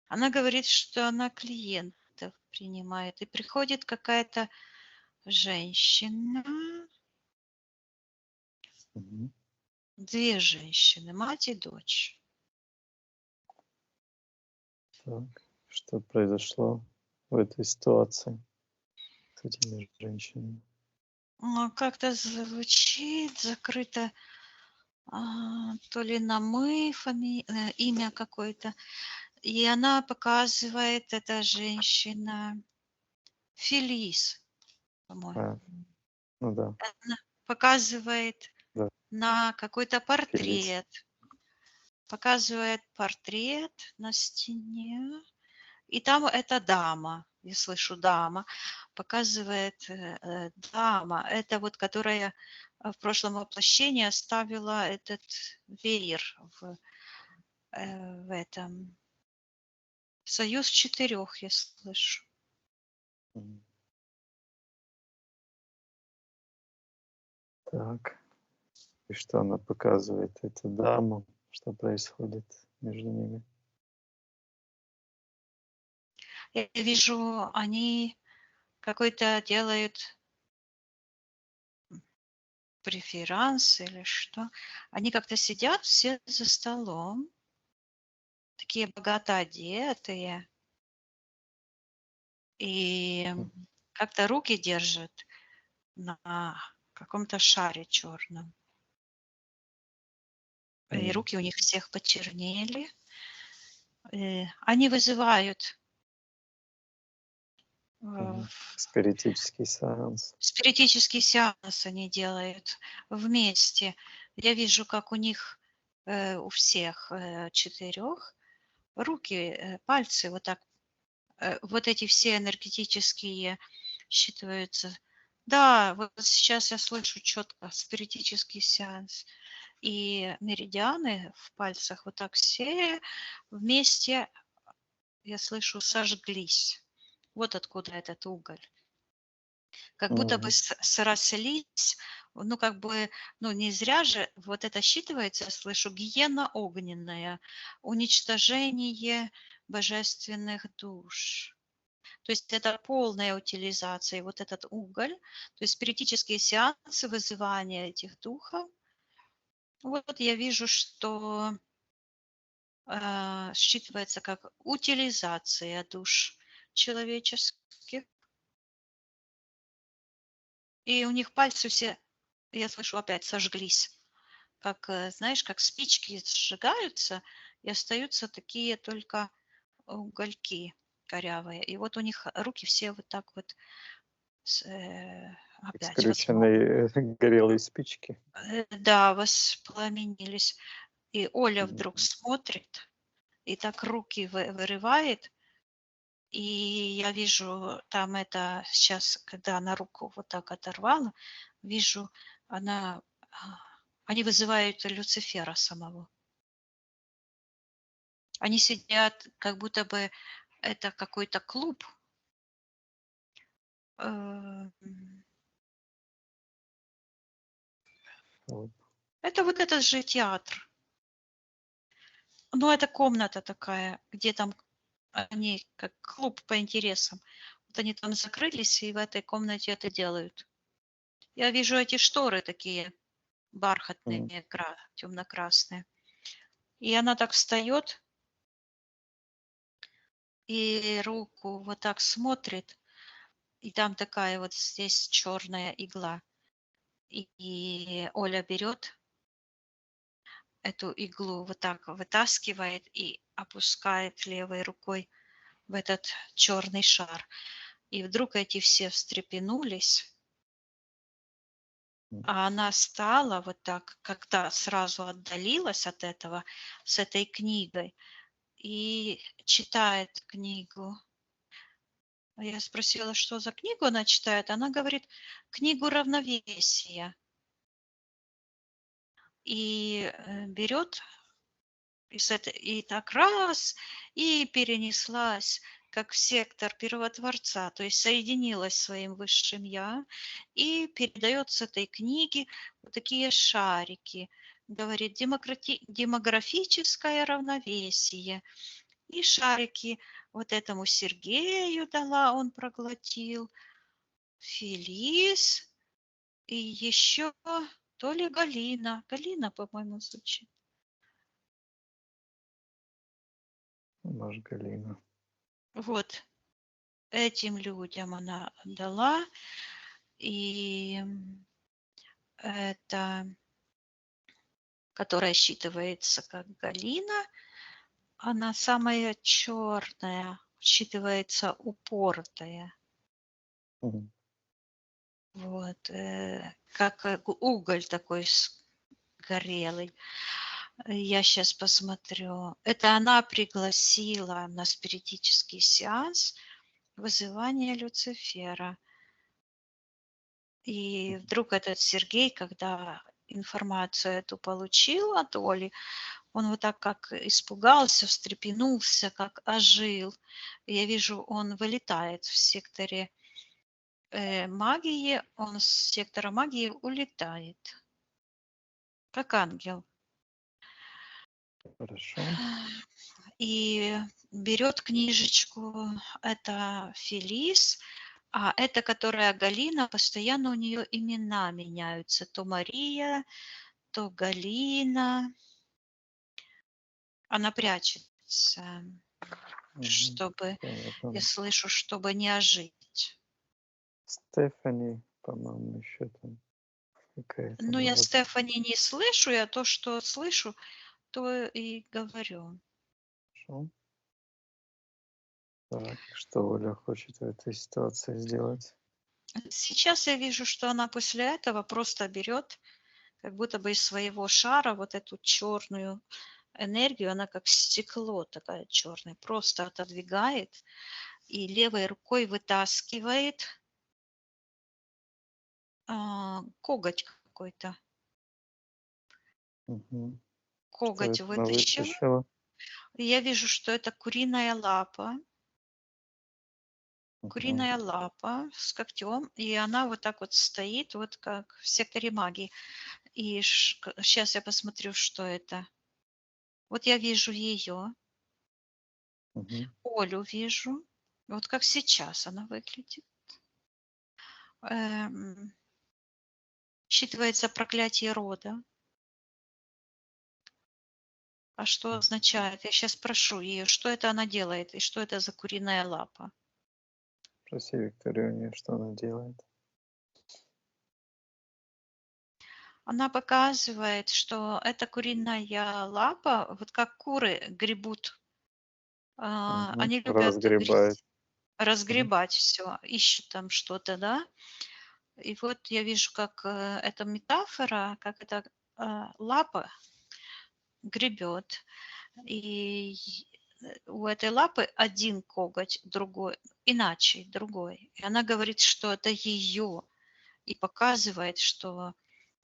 Она говорит, что она клиентов принимает, и приходит какая-то женщина, Мгм. две женщины, мать и дочь. Так. Что произошло в этой ситуации с этими женщинами? Как-то звучит закрыто, то ли на «мы», имя какое-то. И она показывает, эта женщина, Фелис, по-моему. А, ну да, Она показывает да, на какой-то Фелис. портрет. Показывает портрет на стене. И там эта дама, я слышу дама, показывает дама, это вот которая в прошлом воплощении оставила этот веер в этом. Союз четырех, я слышу. Мгм. Так. И что она показывает, эта дама? Что происходит между ними? Я вижу, они какой-то делают преферанс или что. Они как-то сидят все за столом, такие богато одетые, и Мгм. как-то руки держат на каком-то шаре черном. И М. руки у них всех почернели. Они вызывают Мгм. Спиритический сеанс. спиритический сеанс, они делают вместе. Я вижу, как у них, у всех четырех руки, пальцы вот так, вот эти все энергетические считываются. Да, вот сейчас я слышу четко спиритический сеанс. И меридианы в пальцах вот так все вместе, я слышу, сожглись. Вот откуда этот уголь. Как будто бы Мгм. срослись, ну, как бы, ну, не зря же вот это считывается, я слышу, гиена огненная, уничтожение божественных душ. То есть это полная утилизация, и вот этот уголь, то есть спиритические сеансы вызывания этих духов. Вот я вижу, что считывается как утилизация душ человеческих. И у них пальцы все, я слышу, опять сожглись. Как, знаешь, как спички сжигаются, и остаются такие только угольки корявые. И вот у них руки все вот так вот Как опять скрюченные горелые спички. да, воспламенились. И Оля вдруг Мгм. смотрит и так руки вырывает. И я вижу там это сейчас, когда она руку вот так оторвала, вижу, она Они вызывают Люцифера самого. Они сидят, как будто бы это какой-то клуб. М, Вот. Это вот этот же театр. Но это комната такая, где там они как клуб по интересам. Вот они там закрылись и в этой комнате это делают. Я вижу эти шторы такие бархатные, Мгм. темно-красные. И она так встает и руку вот так смотрит, и там такая вот здесь черная игла. И Оля берет эту иглу, вот так вытаскивает и опускает левой рукой в этот черный шар. И вдруг эти все встрепенулись, М. а она стала вот так, когда сразу отдалилась от этого, с этой книгой, и читает книгу. А я спросила, что за книгу она читает. Она говорит, книгу равновесия. И берет и так раз, и перенеслась как в сектор первотворца, то есть соединилась с своим высшим я, и передает с этой книги вот такие шарики. Говорит, демографическое равновесие. И шарики вот этому Сергею дала, он проглотил, Фелис, и еще то ли Галина. Галина, по-моему, звучит. Может, Галина. Вот этим людям она дала. И это, которая считывается как Галина, она самая черная, считывается упоротая. Мгм. Вот, как уголь такой горелый. Я сейчас посмотрю. Это она пригласила на спиритический сеанс вызывание Люцифера. И вдруг этот Сергей, когда информацию эту получил от Оли, он вот так как испугался, встрепенулся, как ожил. И я вижу, он вылетает в секторе магии, он с сектора магии улетает, как ангел. Хорошо. И берет книжечку, это Фелис, а это, которая Галина, постоянно у нее имена меняются. То Мария, то Галина. Она прячется, Мгм. чтобы, я Понятно. слышу, чтобы не ожить. Стефани, по-моему, еще там какая-то Но я была. Стефани не слышу, я то, что слышу, то и говорю. Хорошо. Так, что Оля хочет в этой ситуации сделать? Сейчас я вижу, что она после этого просто берет, как будто бы из своего шара вот эту черную энергию, она как стекло такая черная, просто отодвигает и левой рукой вытаскивает коготь какой-то. Мгм. Что Коготь это она вытащила. вытащила? И я вижу, что это Мгм. куриная лапа с когтем, и она вот так вот стоит, вот как в секторе магии. И сейчас я посмотрю, что это. Вот я вижу ее, Мгм. Олю вижу, вот как сейчас она выглядит. Эм, Считывается проклятие рода. А что означает? Я сейчас спрошу ее, что это она делает и что это за куриная лапа. Спроси Викторию, у нее что она делает. Она показывает, что эта куриная лапа, вот как куры гребут, Мгм. они любят Разгребает. Мгм. разгребать все, ищут там что-то, да. И вот я вижу, как эта метафора, как эта лапа гребет. И у этой лапы один коготь, другой, иначе, другой. И она говорит, что это ее. И показывает, что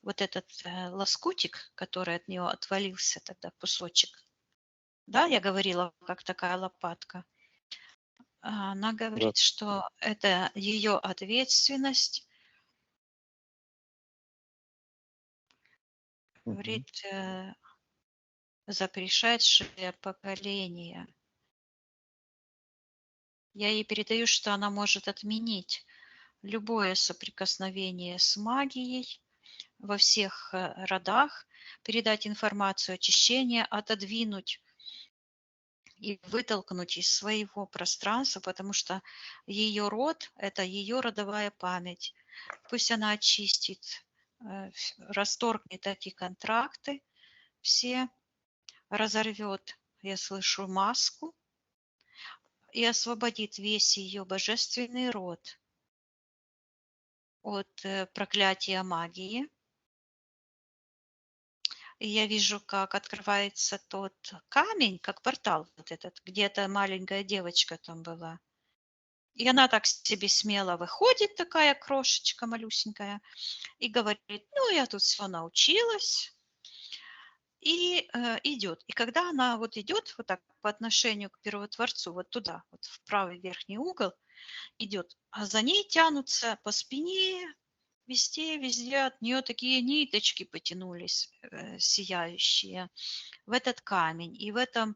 вот этот лоскутик, который от нее отвалился тогда, кусочек. Да, я говорила, как такая лопатка. Она Да. говорит, что это ее ответственность. Мгм. Говорит, за пришедшее поколение. Я ей передаю, что она может отменить любое соприкосновение с магией во всех родах, передать информацию очищения, отодвинуть и вытолкнуть из своего пространства, потому что ее род– это ее родовая память. Пусть она очистит, расторгнет эти контракты все, разорвет, я слышу, маску и освободит весь ее божественный род от проклятия магии. И я вижу, как открывается тот камень, как портал вот этот, где-то маленькая девочка там была. И она так себе смело выходит, такая крошечка малюсенькая, и говорит, ну, я тут все научилась, и идет. И когда она вот идет вот так по отношению к Первотворцу, вот туда, вот в правый верхний угол идет, а за ней тянутся по спине, везде от нее такие ниточки потянулись, сияющие, в этот камень. И в этом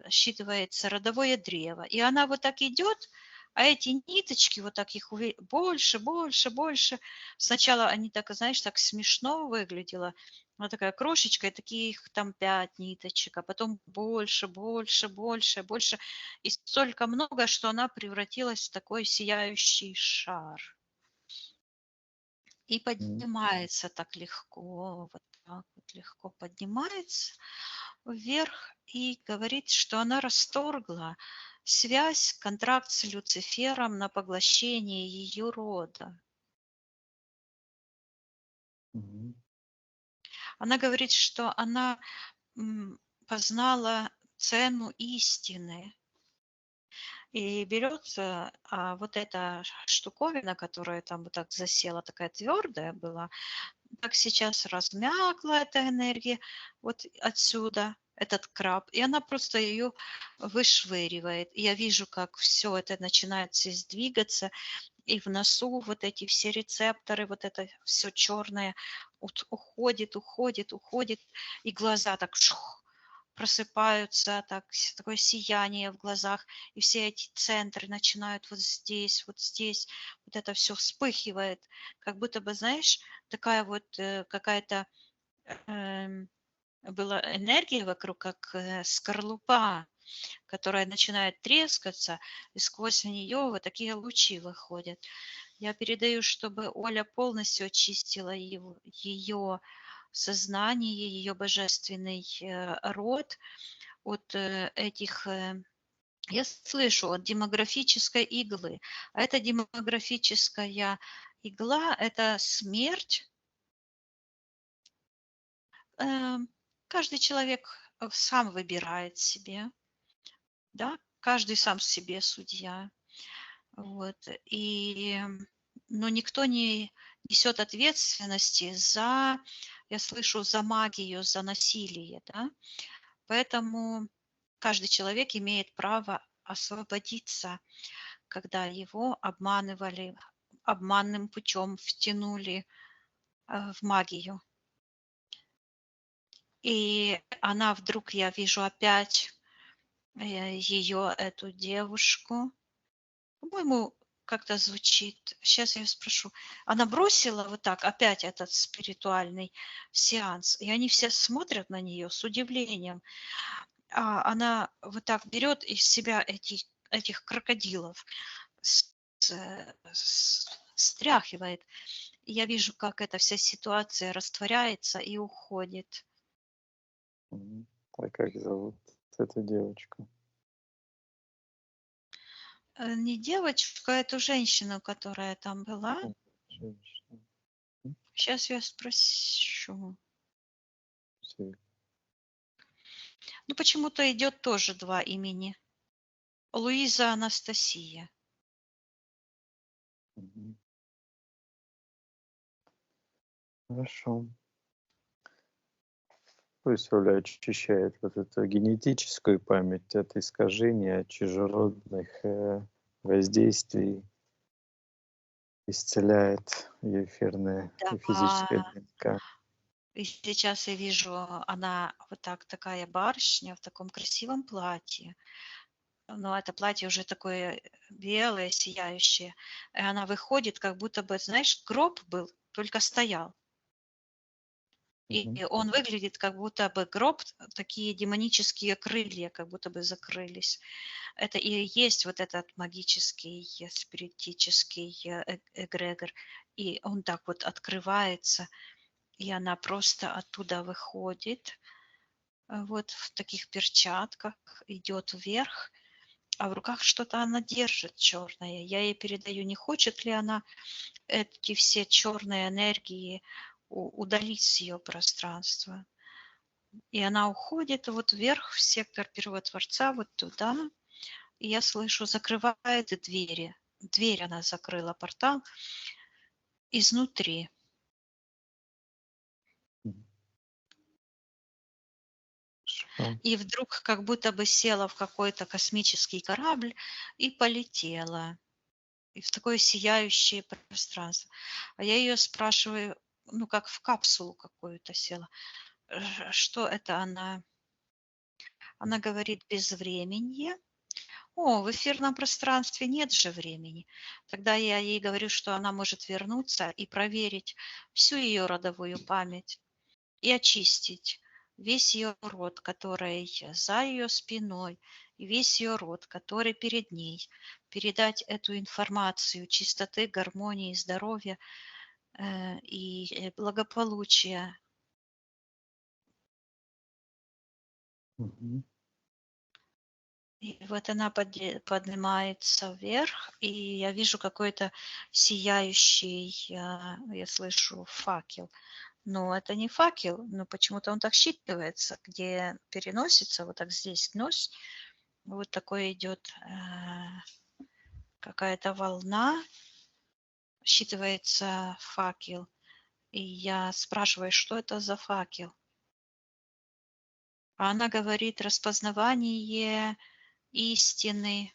считывается родовое древо. И она вот так идет, а эти ниточки, вот так их больше, больше, больше. Сначала они так, знаешь, так смешно выглядело. Она такая крошечка, и такие их там 5 ниточек, а потом больше, больше, больше, больше. И столько много, что она превратилась в такой сияющий шар. И поднимается так легко, вот так вот легко поднимается вверх и говорит, что она расторгла связь, контракт с Люцифером на поглощение ее рода. Мгм. Она говорит, что она познала цену истины. И берется вот эта штуковина, которая там вот так засела, такая твердая была, так сейчас размякла эта энергия вот отсюда, этот краб, и она просто ее вышвыривает. И я вижу, как все это начинает здесь двигаться, и в носу вот эти все рецепторы, вот это все черное уходит, уходит, уходит, и глаза так просыпаются, так, такое сияние в глазах, и все эти центры начинают вот здесь, вот это все вспыхивает, как будто бы, знаешь, такая вот какая-то была энергия вокруг, как скорлупа, которая начинает трескаться, и сквозь нее вот такие лучи выходят. Я передаю, чтобы Оля полностью очистила ее сознание, ее божественный род от этих, я слышу, от демографической иглы. А эта демографическая игла– это смерть. Каждый человек сам выбирает себе, да, каждый сам себе судья. Вот. Но никто не несет ответственности за, я слышу, за магию, за насилие, да. Поэтому каждый человек имеет право освободиться, когда его обманывали, обманным путем втянули в магию. И она вдруг, я вижу опять ее, эту девушку, по-моему, как-то звучит. Сейчас я спрошу. Она бросила вот так опять этот спиритуальный сеанс, и они все смотрят на нее с удивлением. А она вот так берет из себя этих крокодилов, стряхивает. И я вижу, как эта вся ситуация растворяется и уходит. Мгм. А как зовут эту девочку? Не девочка, а эту женщину, которая там была. Женщина. М, Сейчас я спрошу. Все. Ну, почему-то идет тоже 2 имени. Луиза Анастасия. Мгм. Хорошо. Пусть Оля очищает вот эту генетическую память от искажения, от чужеродных воздействий, исцеляет ее эфирное и физическое Да, ДНК. и сейчас я вижу, она вот так, такая барышня в таком красивом платье. Но это платье уже такое белое, сияющее. И она выходит, как будто бы, знаешь, гроб был, только стоял. Мгм. И он выглядит, как будто бы гроб, такие демонические крылья, как будто бы закрылись. Это и есть вот этот магический, спиритический эгрегор. И он так вот открывается, и она просто оттуда выходит, вот в таких перчатках, идет вверх, а в руках что-то она держит черное. Я ей передаю, не хочет ли она эти все черные энергии удалить с ее пространства. И она уходит вот вверх в сектор Первого Творца, вот туда. И я слышу, закрывает двери. Дверь она закрыла, портал изнутри. Мгм. Хорошо. И вдруг как будто бы села в какой-то космический корабль и полетела. И в такое сияющее пространство. А я ее спрашиваю, ну, как в капсулу какую-то села. Что это она? Она говорит, безвременье. О, в эфирном пространстве нет же времени. Тогда я ей говорю, что она может вернуться и проверить всю ее родовую память и очистить весь ее род, который за ее спиной, и весь ее род, который перед ней, передать эту информацию чистоты, гармонии, здоровья и благополучия. Мгм. И вот она поднимается вверх, и я вижу какой-то сияющий, я слышу факел. Но это не факел, но почему-то он так считывается, где переносится, вот так здесь нос, вот такой идет какая-то волна, считывается факел. И я спрашиваю, что это за факел? А она говорит, распознавание истины.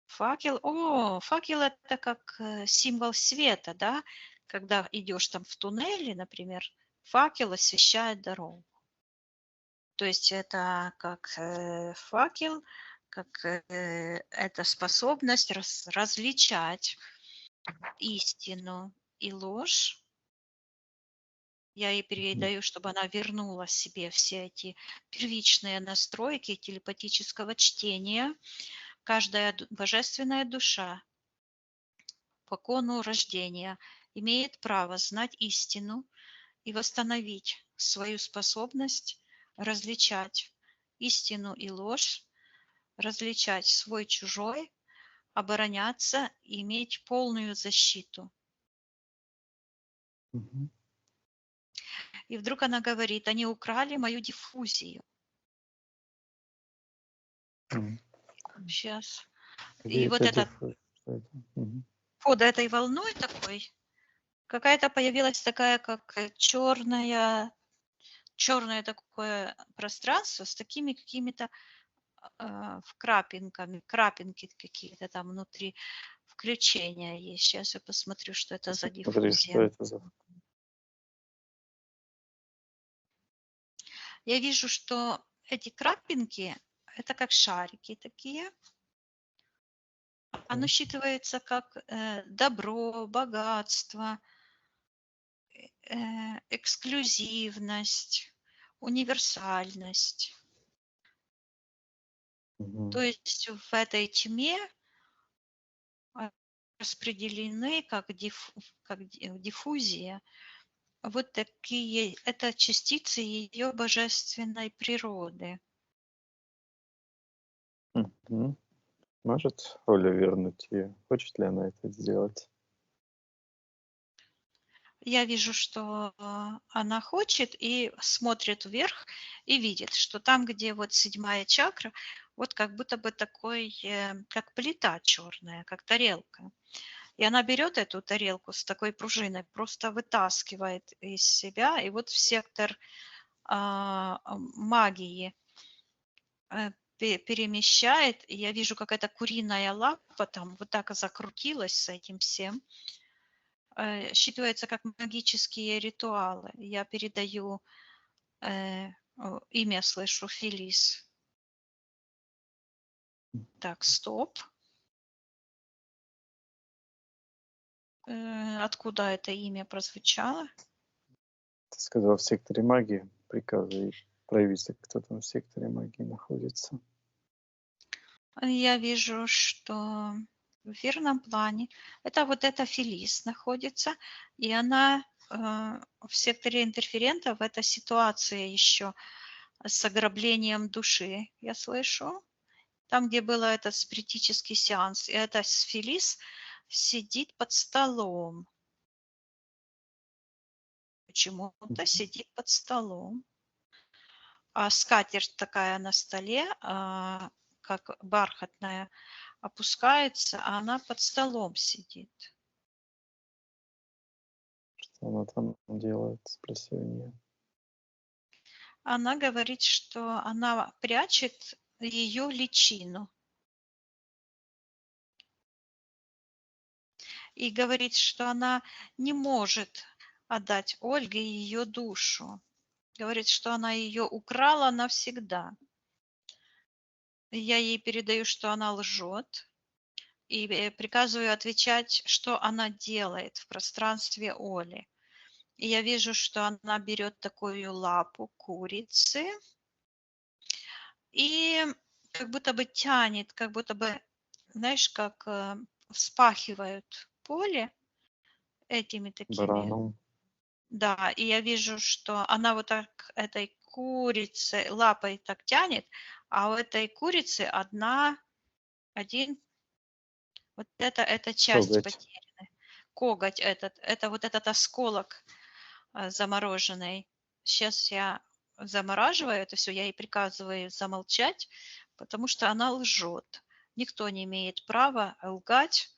Факел, факел это как символ света, да? Когда идешь там в туннеле, например, факел освещает дорогу. То есть это как факел, как это способность различать истину и ложь. Я ей Мгм. передаю, чтобы она вернула себе все эти первичные настройки телепатического чтения. Каждая божественная душа по кону рождения имеет право знать истину и восстановить свою способность различать истину и ложь, различать свой-чужой, обороняться и иметь полную защиту. Мгм. И вдруг она говорит, они украли мою диффузию. Мгм. Сейчас. Где И вот это это диффуз? Что это? Мгм. под этой волной такой какая-то появилась такая, как черное такое пространство с такими какими-то крапинками, крапинки какие-то там внутри, включения есть. Сейчас я посмотрю, что это за Смотри, что диффузия. это за... Я вижу, что эти крапинки, это как шарики такие. Оно Так. считывается как добро, богатство, эксклюзивность, универсальность. То Мгм. есть в этой тьме распределены как диффузия вот такие, это частицы ее божественной природы. Мгм. Может Оля вернуть ее? Хочет ли она это сделать? Я вижу, что она хочет и смотрит вверх и видит, что там, где вот седьмая чакра, вот как будто бы такой, как плита черная, как тарелка. И она берет эту тарелку с такой пружиной, просто вытаскивает из себя, и вот в сектор магии перемещает. И я вижу, как эта куриная лапа там вот так закрутилась с этим всем. Считывается как магические ритуалы. Я передаю имя, слышу, Фелис. Так, стоп. Откуда это имя прозвучало? Ты сказал в секторе магии. Приказывай проявиться, кто там в секторе магии находится. Я вижу, что в верном плане это вот эта Фелис находится, и она в секторе интерферентов, это ситуация еще с ограблением души, я слышу. Там, где был этот спиритический сеанс, и эта Фелис сидит под столом. Почему-то сидит под столом. А скатерть такая на столе, как бархатная, опускается, а она под столом сидит. Что она там делает? Спроси у нее. Она говорит, что она прячет ее личину. И говорит, что она не может отдать Ольге ее душу. Говорит, что она ее украла навсегда. Я ей передаю, что она лжет, и приказываю отвечать, что она делает в пространстве Оли. И я вижу, что она берет такую лапу курицы и как будто бы тянет, как будто бы, знаешь, как вспахивают поле этими такими. Бараном. Да, и я вижу, что она вот так этой курице лапой так тянет, а у этой курицы один, вот эта часть Коготь. потеряна. Коготь этот, это вот этот осколок замороженный. Сейчас я замораживаю это все, я ей приказываю замолчать, потому что она лжет. Никто не имеет права лгать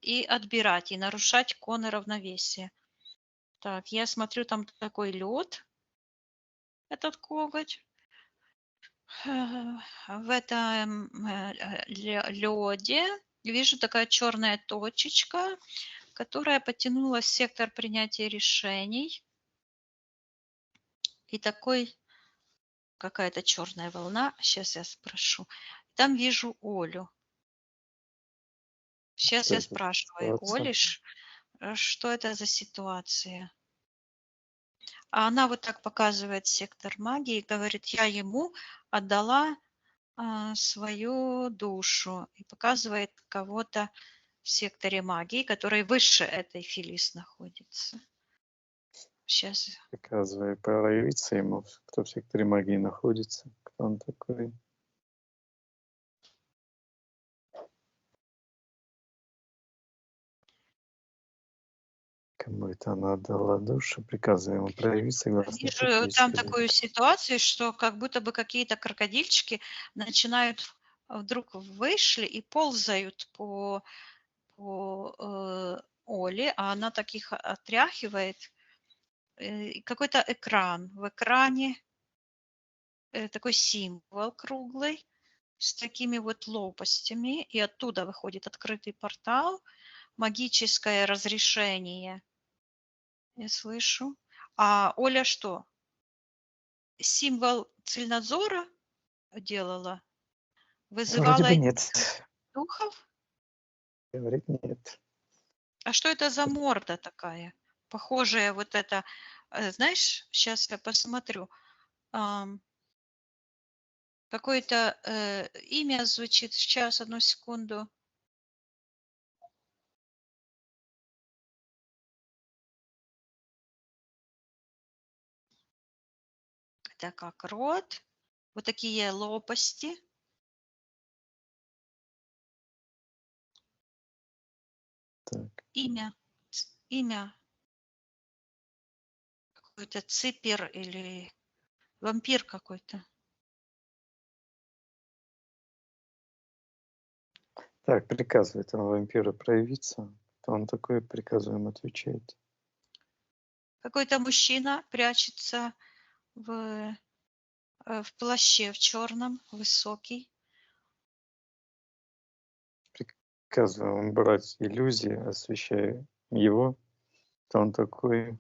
и отбирать, и нарушать коны равновесия. Так, я смотрю, там такой лед, этот коготь. В этом лёде вижу такая черная точечка, которая потянула в сектор принятия решений. И такой какая-то черная волна. Сейчас я спрошу. Там вижу Олю. Сейчас Что я это за спрашиваю ситуация? Оли, что это за ситуация. А она вот так показывает сектор магии и говорит, я ему отдала свою душу. И показывает кого-то в секторе магии, который выше этой Фелис находится. Сейчас. Приказывай проявиться ему, кто в секторе магии находится. Кто он такой? Кому это она отдала душу? Приказывай ему проявиться согласно Вижу там физической такую ситуацию, что как будто бы какие-то крокодильчики начинают вдруг вышли и ползают по Оле, а она таких отряхивает. И какой-то экран. В экране такой символ круглый с такими вот лопастями, и оттуда выходит открытый портал, магическое разрешение. Я слышу. А Оля что? Символ Цельнадзора делала? Вроде Вызывала бы этих нет. злых духов? Говорит нет. А что это за морда такая? Похожая вот это, знаешь, сейчас я посмотрю. ам, Какое-то имя звучит. Сейчас, одну секунду. Это как рот. Вот такие лопасти. Так. Имя. Имя. Какой-то ципер или вампир какой-то. Так, приказывает он вампиру проявиться. То он такой приказываем отвечает. Какой-то мужчина прячется в плаще в черном, высокий. Приказываем брать иллюзии, освещая его. То он такой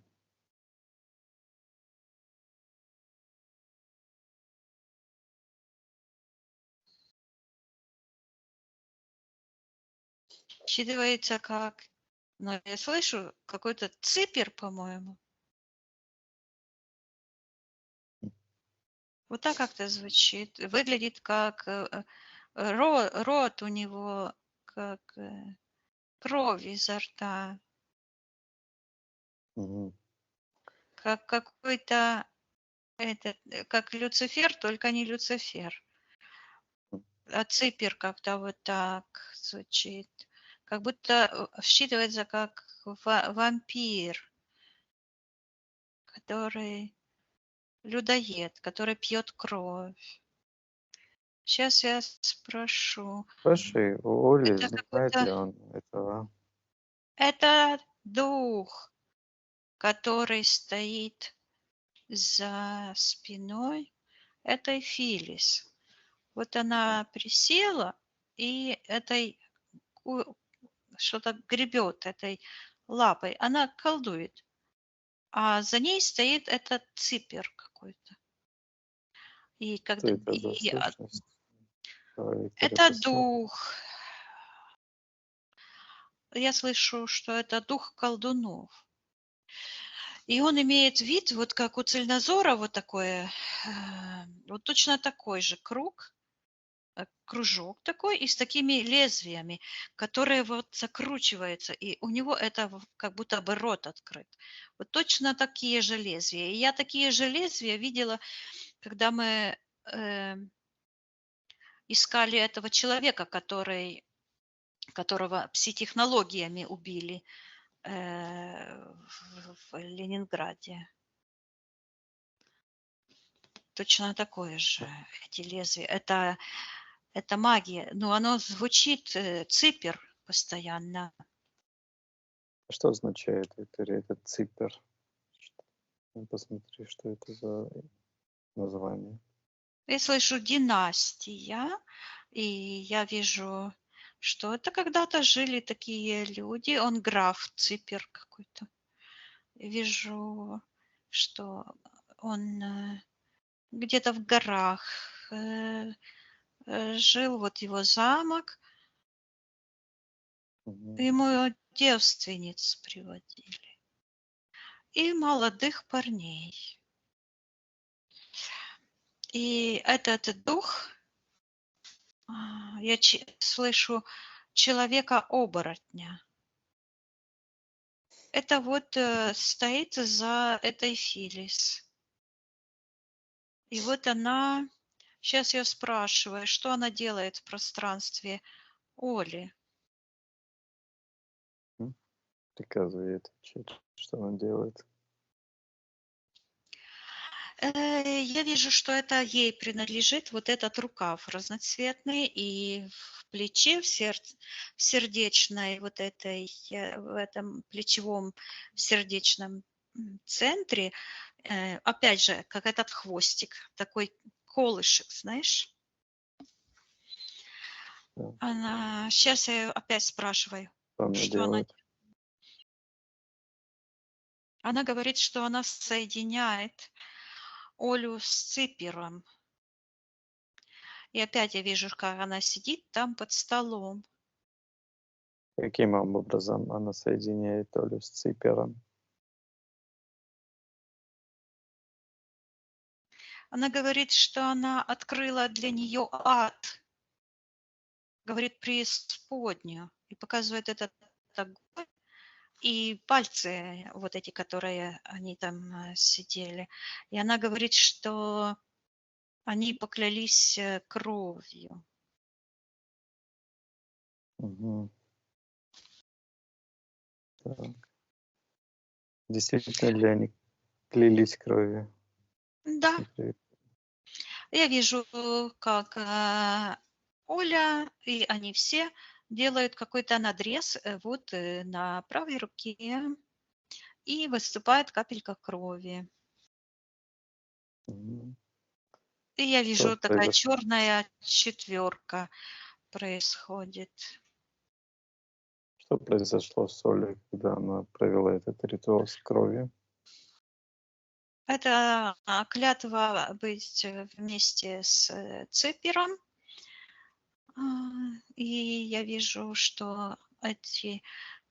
Считывается как... Но я слышу какой-то ципер, по-моему. Вот так как-то звучит. Выглядит как рот у него, как кровь изо рта, мгм, как какой-то как Люцифер, только не Люцифер. А ципер как-то вот так звучит. Как будто считывается как вампир, который людоед, который пьет кровь. Сейчас я спрошу. Спрашивай у Оли, Это знает ли какой-то... он этого. Это дух, который стоит за спиной этой Филис. Вот она присела и что-то гребет этой лапой. Она колдует. А за ней стоит этот ципер какой-то. И Что когда это за сущность? Давай это посмотрим. дух, я слышу, что это дух колдунов. И он имеет вид, вот как у цельнозора, вот такое, вот точно такой же круг, кружок такой и с такими лезвиями, которые вот закручиваются, и у него это как будто бы рот открыт. Вот точно такие же лезвия. И я такие же лезвия видела, когда мы искали этого человека, которого пси-технологиями убили в Ленинграде. Точно такое же, эти лезвия. Это магия. Но оно звучит, ципер постоянно. Что означает этот ципер? Посмотри, что это за название. Я слышу династия, и я вижу, что это когда-то жили такие люди. Он граф Ципер какой-то. Вижу, что он где-то в горах жил, вот его замок. Мгм. Ему девственниц приводили и молодых парней. И этот дух, я слышу человека-оборотня. Это вот стоит за этой Филис. И вот она, сейчас я спрашиваю, что она делает в пространстве Оли. Приказывает, что он делает. Я вижу, что это ей принадлежит, вот этот рукав разноцветный, и в плече, в сердечной вот этой, в этом плечевом сердечном центре, опять же, как этот хвостик, такой колышек, знаешь. Да. Сейчас я её опять спрашиваю, Что она что она... делает? Она говорит, что она соединяет Олю с Ципером. И опять я вижу, как она сидит там под столом. Каким образом она соединяет Олю с ципером? Она говорит, что она открыла для нее ад, говорит, преисподнюю, и показывает этот огонь, и пальцы вот эти, которые они там сидели. И она говорит, что они поклялись кровью. Мгм. Так. Действительно ли они клялись кровью? Да, Смотри. я вижу, как Оля и они все делают какой-то надрез вот на правой руке, и выступает капелька крови. Мгм. И я Что вижу, такая произошло? черная четверка происходит. Что произошло с Олей, когда она провела этот ритуал с кровью? Это клятва быть вместе с Ципером. И я вижу, что эти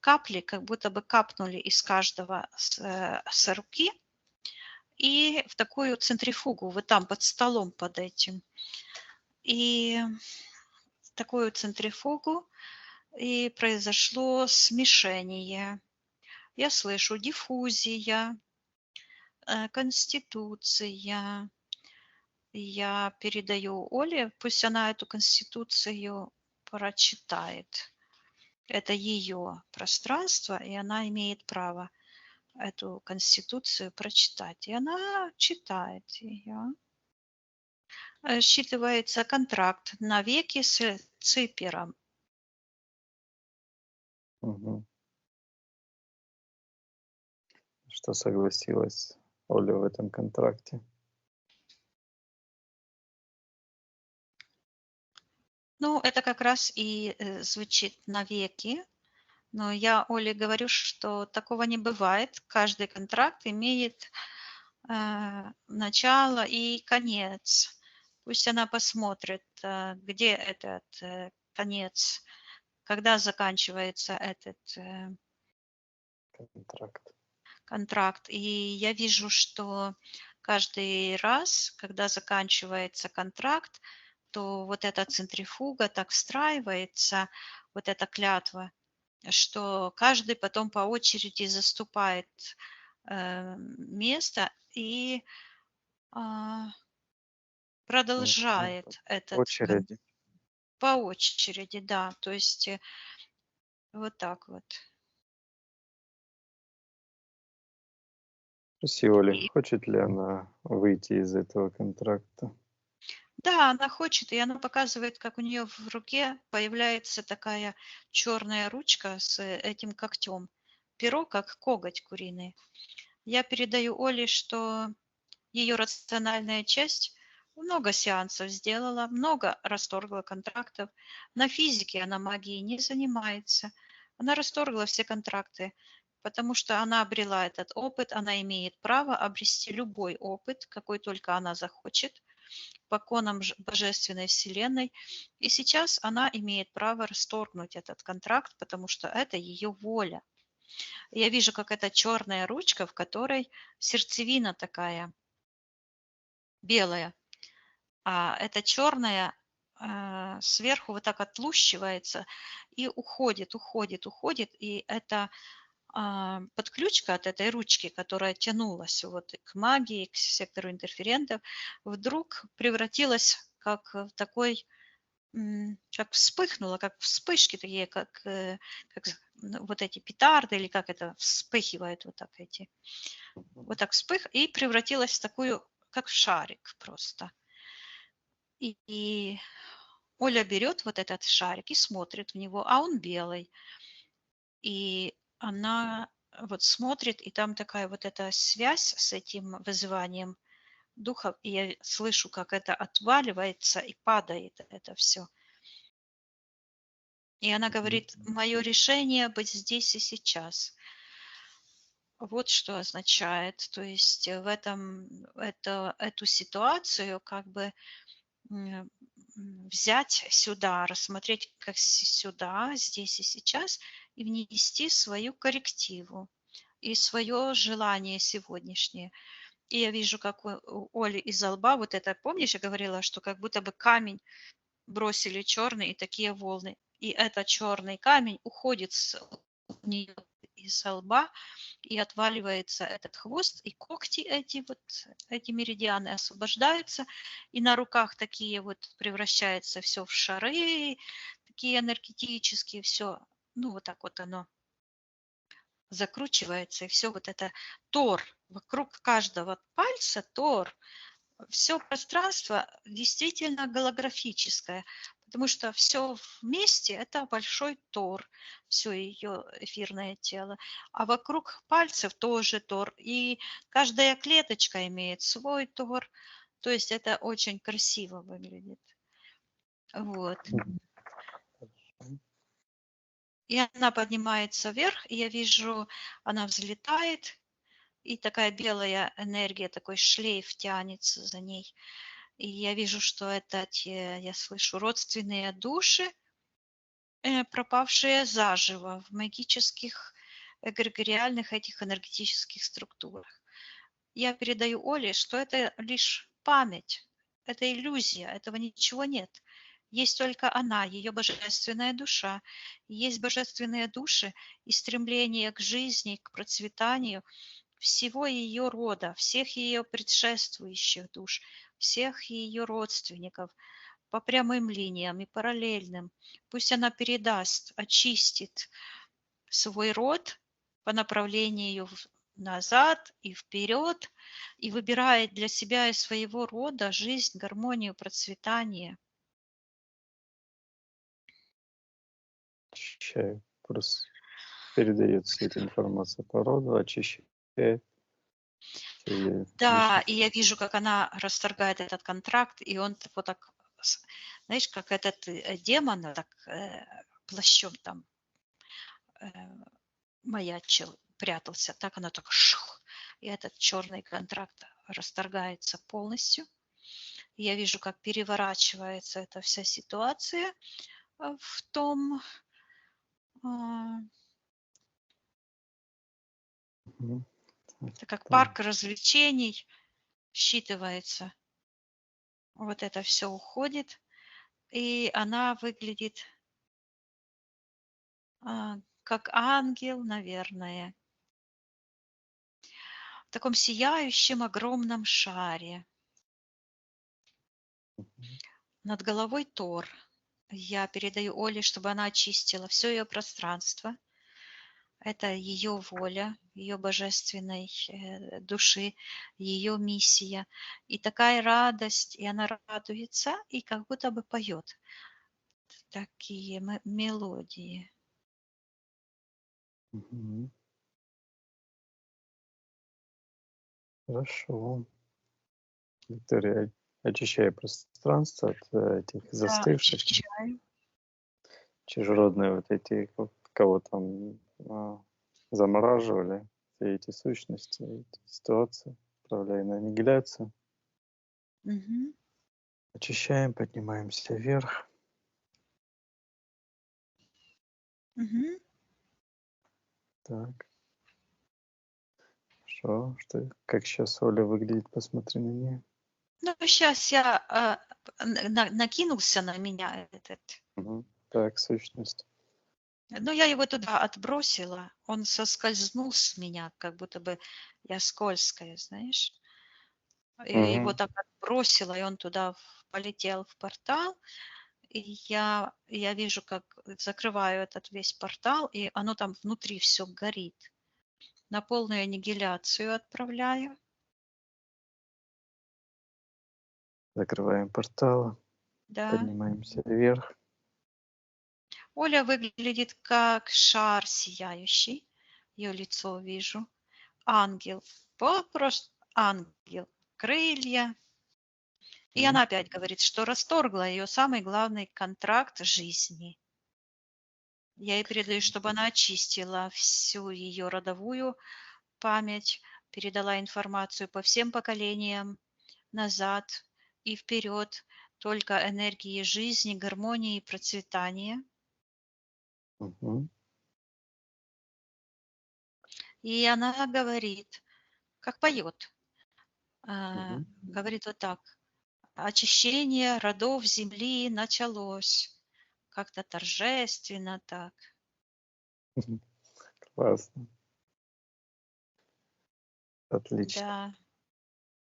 капли как будто бы капнули из каждого с руки и в такую центрифугу, вот там под столом под этим. И в такую центрифугу и произошло смешение. Я слышу диффузия, конституция. Я передаю Оле, пусть она эту конституцию прочитает. Это ее пространство, и она имеет право эту конституцию прочитать. И она читает ее. Считывается контракт навеки с Ципером. Мгм. Что согласилась Оля в этом контракте? Ну, это как раз и звучит навеки. Но я Оле говорю, что такого не бывает. Каждый контракт имеет начало и конец. Пусть она посмотрит, где этот конец, когда заканчивается этот Контракт. контракт. И я вижу, что каждый раз, когда заканчивается контракт, то вот эта центрифуга так встраивается, вот эта клятва, что каждый потом по очереди заступает место и а, Мгм. продолжает По этот очереди. по очереди, да. То есть вот так вот. Спроси Оли, И хочет ли она выйти из этого контракта. да, она хочет, и она показывает, как у нее в руке появляется такая черная ручка с этим когтем. Перо, как коготь куриный. Я передаю Оле, что ее рациональная часть много сеансов сделала, много расторгла контрактов. На физике она магией не занимается. Она расторгла все контракты, потому что она обрела этот опыт, она имеет право обрести любой опыт, какой только она захочет, по конам Божественной Вселенной. И сейчас она имеет право расторгнуть этот контракт, потому что это ее воля. Я вижу, как эта черная ручка, в которой сердцевина такая белая, а эта черная сверху вот так отлущивается и уходит, уходит, уходит. И эта подключка от этой ручки, которая тянулась вот к магии, к сектору интерферентов, вдруг превратилась как в такой, как вспыхнула, как вспышки такие, как вот эти петарды, или как это вспыхивает вот так эти. Вот так вспых, и превратилась в такую, как в шарик просто. И Оля берет вот этот шарик и смотрит в него, а он белый. И она вот смотрит, и там такая вот эта связь с этим вызыванием духов, и я слышу, как это отваливается и падает это все. И она Мгм. говорит, мое решение быть здесь и сейчас. Вот что означает. То есть эту ситуацию как бы м, взять сюда, рассмотреть как сюда, здесь и сейчас, и внести свою коррективу и свое желание сегодняшнее. И я вижу, как у Оли из-за лба, вот это, помнишь, я говорила, что как будто бы камень бросили черный и такие волны. И этот черный камень уходит у нее из-за лба, и отваливается этот хвост, и когти эти вот, эти меридианы освобождаются, и на руках такие вот превращается все в шары, такие энергетические, все, ну вот так вот оно закручивается, и все вот это тор, вокруг каждого пальца тор, все пространство действительно голографическое, Потому что все вместе– это большой тор, все ее эфирное тело. А вокруг пальцев тоже тор. И каждая клеточка имеет свой тор. То есть это очень красиво выглядит. Вот. И она поднимается вверх, и я вижу, она взлетает, и такая белая энергия, такой шлейф тянется за ней. И я вижу, что это те, я слышу, родственные души, пропавшие заживо в магических, эгрегориальных этих энергетических структурах. Я передаю Оле, что это лишь память, это иллюзия, этого ничего нет. Есть только она, ее божественная душа. Есть божественные души и стремление к жизни, к процветанию всего ее рода, всех ее предшествующих душ, всех ее родственников по прямым линиям и параллельным. Пусть она передаст, очистит свой род по направлению назад и вперед, и выбирает для себя и своего рода жизнь, гармонию, процветание. Очищаю. Просто передается эта информация по роду, очищает. Да, и я вижу, как она расторгает этот контракт, и он вот так, знаешь, как этот демон так плащом там маячил, прятался, так она так шух, и этот черный контракт расторгается полностью. И я вижу, как переворачивается эта вся ситуация в том, это как парк развлечений считывается. Вот это все уходит, и она выглядит как ангел, наверное, в таком сияющем огромном шаре. Над головой Тор. Я передаю Оле, чтобы она очистила все ее пространство. Это ее воля, ее божественной души, ее миссия. И такая радость, и она радуется, и как будто бы поет такие мелодии. Хорошо. Виктория, очищая пространство от этих застывших, Очищаю. чужеродные вот эти, кого там замораживали, все эти сущности, эти ситуации, отправляя на аннигиляцию. Мгм. Очищаем, поднимаемся вверх. Мгм. Так. Хорошо. Как сейчас Оля выглядит? Посмотри на нее. Ну, сейчас я накинулся на меня этот. Так, сущность. Но я его туда отбросила. Он соскользнул с меня, как будто бы я скользкая, знаешь. И его так отбросила, и он туда полетел в портал. И я вижу, как закрываю этот весь портал, и оно там внутри все горит. На полную аннигиляцию отправляю. Закрываем портал, Да. поднимаемся вверх. Оля выглядит как шар сияющий. Ее лицо вижу. Ангел. Просто ангел. Крылья. И она опять говорит, что расторгла ее самый главный контракт жизни. Я ей передаю, чтобы она очистила всю ее родовую память, передала информацию по всем поколениям назад и вперед, только энергии жизни, гармонии и процветания. И она говорит, как поет, говорит вот так: очищение родов земли началось. Как-то торжественно так. Классно. Отлично.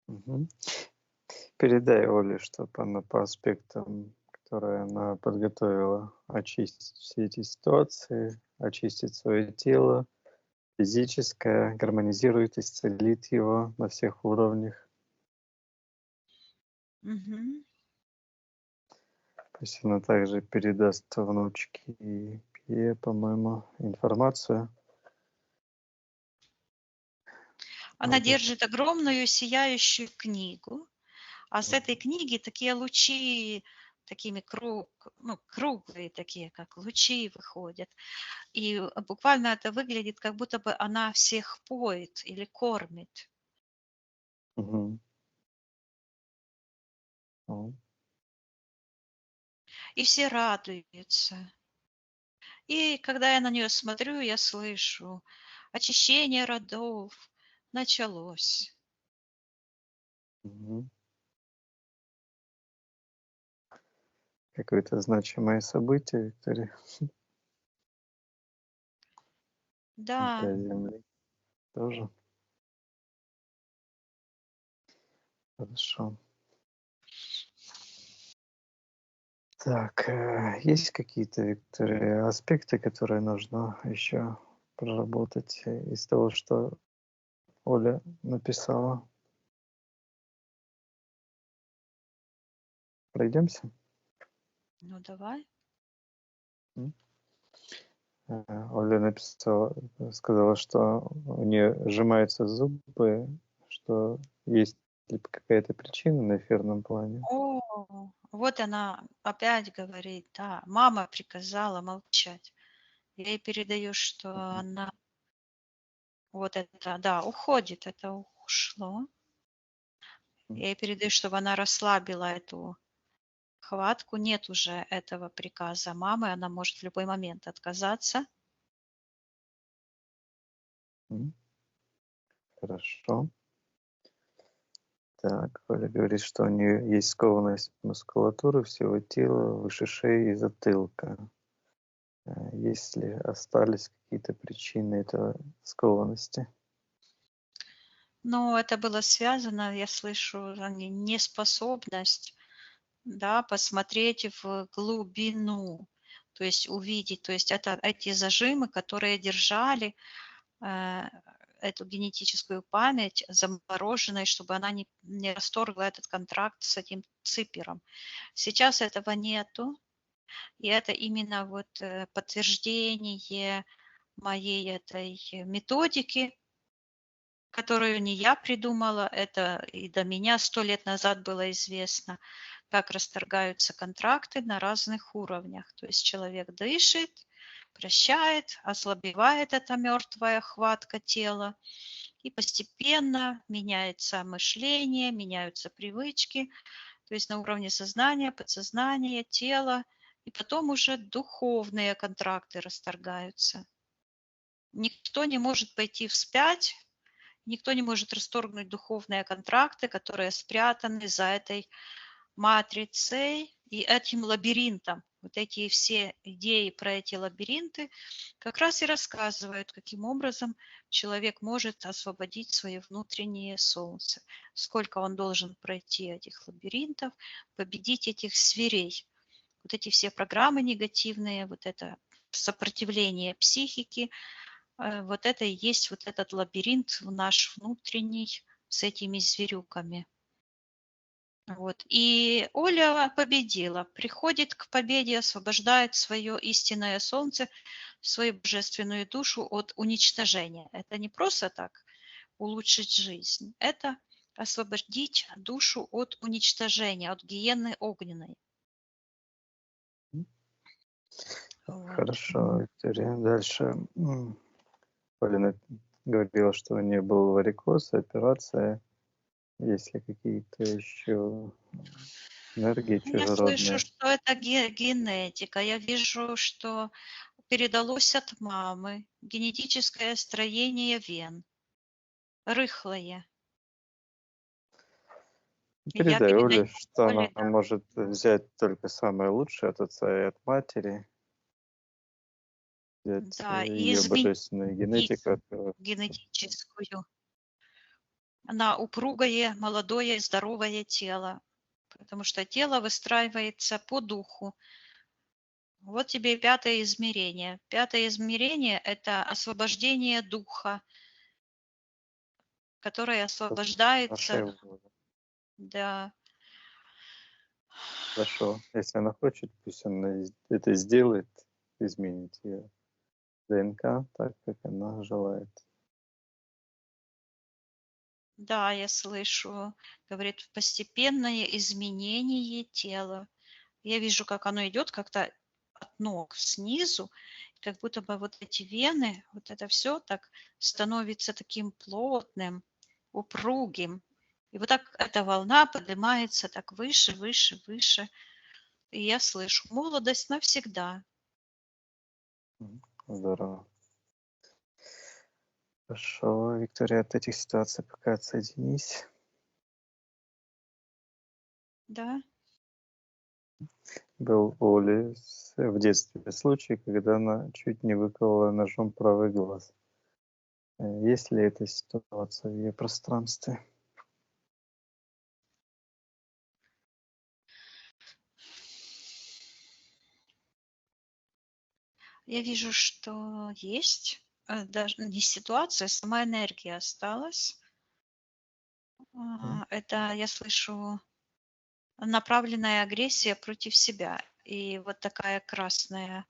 Да. Передай Оле, чтобы она по аспектам, которые она подготовила, очистить все эти ситуации, очистить свое тело, физическое, гармонизирует, исцелит его на всех уровнях. Мгм. Пусть она также передаст внучке Пье, по-моему, информацию. Она держит огромную сияющую книгу, а с этой книги такие лучи, такими круглые такие, как лучи выходят. И буквально это выглядит, как будто бы она всех поет или кормит. Мгм. Ну, И все радуются. И когда я на нее смотрю, я слышу: очищение родов началось. мгм. Какое-то значимое событие, Виктория, Да, для Земли тоже. Хорошо. Так, есть какие-то, Виктория, аспекты, которые нужно еще проработать из того, что Оля написала? Пройдемся? ну давай. М? Оля написала, сказала, что у нее сжимаются зубы, что есть ли какая-то причина на эфирном плане. О, вот она опять говорит, да, мама приказала молчать. Я ей передаю, что Мгм. она вот это, да, уходит, это ушло. М. Я ей передаю, чтобы она расслабила эту хватку. Нет уже этого приказа мамы, она может в любой момент отказаться. М. Хорошо. Так, Оля говорит, что у нее есть скованность мускулатуры всего тела, выше шеи и затылка. Есть ли остались какие-то причины этого скованности? Но это было связано, я слышу, неспособность, да, посмотреть в глубину, то есть увидеть, то есть это эти зажимы, которые держали э, эту генетическую память замороженной, чтобы она не расторгла этот контракт с этим ципером. Сейчас этого нету, и это именно вот подтверждение моей этой методики, которую не я придумала, это и до меня 100 лет назад было известно, как расторгаются контракты на разных уровнях. То есть человек дышит, прощает, ослабевает эта мертвая хватка тела, и постепенно меняется мышление, меняются привычки, то есть на уровне сознания, подсознания, тела, и потом уже духовные контракты расторгаются. Никто не может пойти вспять. Никто не может расторгнуть духовные контракты, которые спрятаны за этой матрицей и этим лабиринтом. Вот эти все идеи про эти лабиринты как раз и рассказывают, каким образом человек может освободить свое внутреннее солнце, сколько он должен пройти этих лабиринтов, победить этих зверей. Вот эти все программы негативные, вот это сопротивление психики, вот это и есть вот этот лабиринт наш внутренний с этими зверюками. Вот. И Оля победила, приходит к победе, освобождает свое истинное солнце, свою божественную душу от уничтожения. Это не просто так улучшить жизнь, это освободить душу от уничтожения, от гиены огненной. М. Вот. Хорошо, Виктория. Дальше. Полина говорила, что у нее был варикоз, операция. Есть ли какие-то еще энергии Я слышу, чужеродные? что это генетика. Я вижу, что передалось от мамы генетическое строение вен, рыхлое. И я Передай передаю Оле, что Оле, она да. может взять только самое лучшее от отца и от матери, взять Да, и ее изменить божественную генетику. генетическую на упругое, молодое, здоровое тело, потому что тело выстраивается по духу. Вот тебе пятое измерение. Пятое измерение – это освобождение духа, которое От освобождается, нашей воли. да, Хорошо. Если она хочет, пусть она это сделает, изменит ее ДНК так, как она желает. Да, я слышу, говорит, постепенное изменение тела. Я вижу, как оно идет как-то от ног снизу, как будто бы вот эти вены, вот это все так становится таким плотным, упругим. И вот так эта волна поднимается так выше, выше, выше. И я слышу: молодость навсегда. Здорово. Хорошо, Виктория, от этих ситуаций пока отсоединись. Да. Был у Оли в детстве случай, когда она чуть не выколола ножом правый глаз. Есть ли эта ситуация в ее пространстве? Я вижу, что есть, даже не ситуация, сама энергия осталась. М, Это я слышу направленная агрессия против себя. И вот такая красная,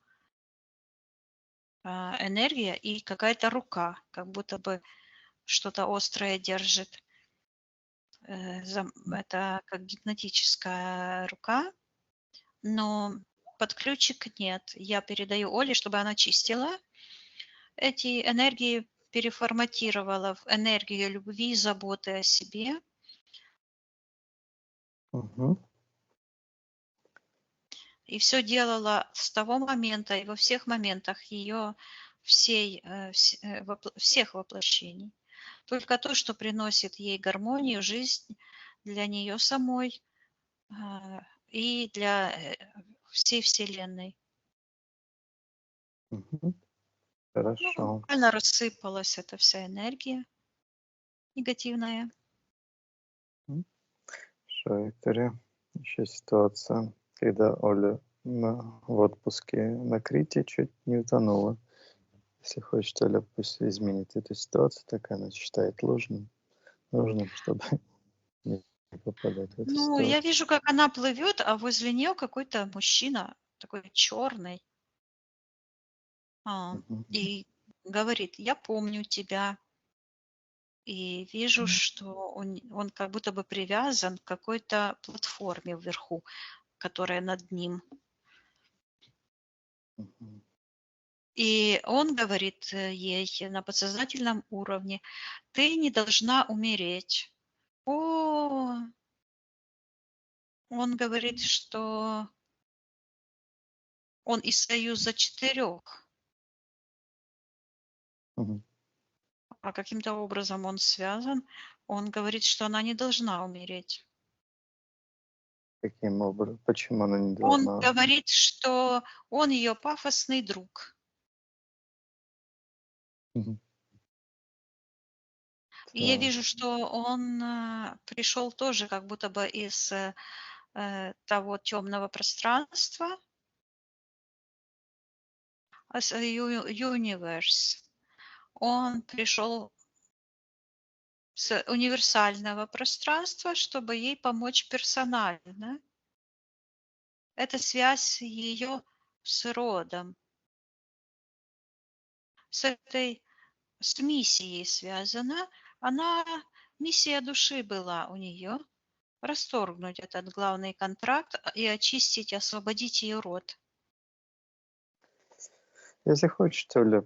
энергия и какая-то рука, как будто бы что-то острое держит. Это как гипнотическая рука, но под ключик нет. Я передаю Оле, чтобы она чистила эти энергии, переформатировала в энергию любви, заботы о себе. мгм, И все делала с того момента и во всех моментах ее всех воплощений. Только то, что приносит ей гармонию, жизнь для нее самой, и для, всей Вселенной. мгм. Ну, Хорошо. буквально рассыпалась эта вся энергия негативная. М, Хорошо, Виктория. Еще ситуация, когда Оля в отпуске на Крите чуть не утонула. Если хочет, Оля пусть изменит эту ситуацию, так она считает нужным, чтобы не попадать в эту Ну, я ситуацию. вижу, как она плывет, а возле нее какой-то мужчина такой черный, Мгм. и говорит: "Я помню тебя". И вижу, что он как будто бы привязан к какой-то платформе вверху, которая над ним. Мгм. И он говорит, ей на подсознательном уровне: "Ты не должна умереть". О, он говорит, что он из союза 4, Мгм. а каким-то образом он связан. Он говорит, что она не должна умереть. Каким образом? Почему она не Он должна? говорит, что он ее пафосный друг. Мгм. И я Так. вижу, что он, пришел тоже как будто бы из, того темного пространства, с Universe. Он пришел с универсального пространства, чтобы ей помочь персонально. Это связь ее с родом, с миссией связана. Миссия души была у нее расторгнуть этот главный контракт, и очистить, освободить ее род. Если хочешь, Оля,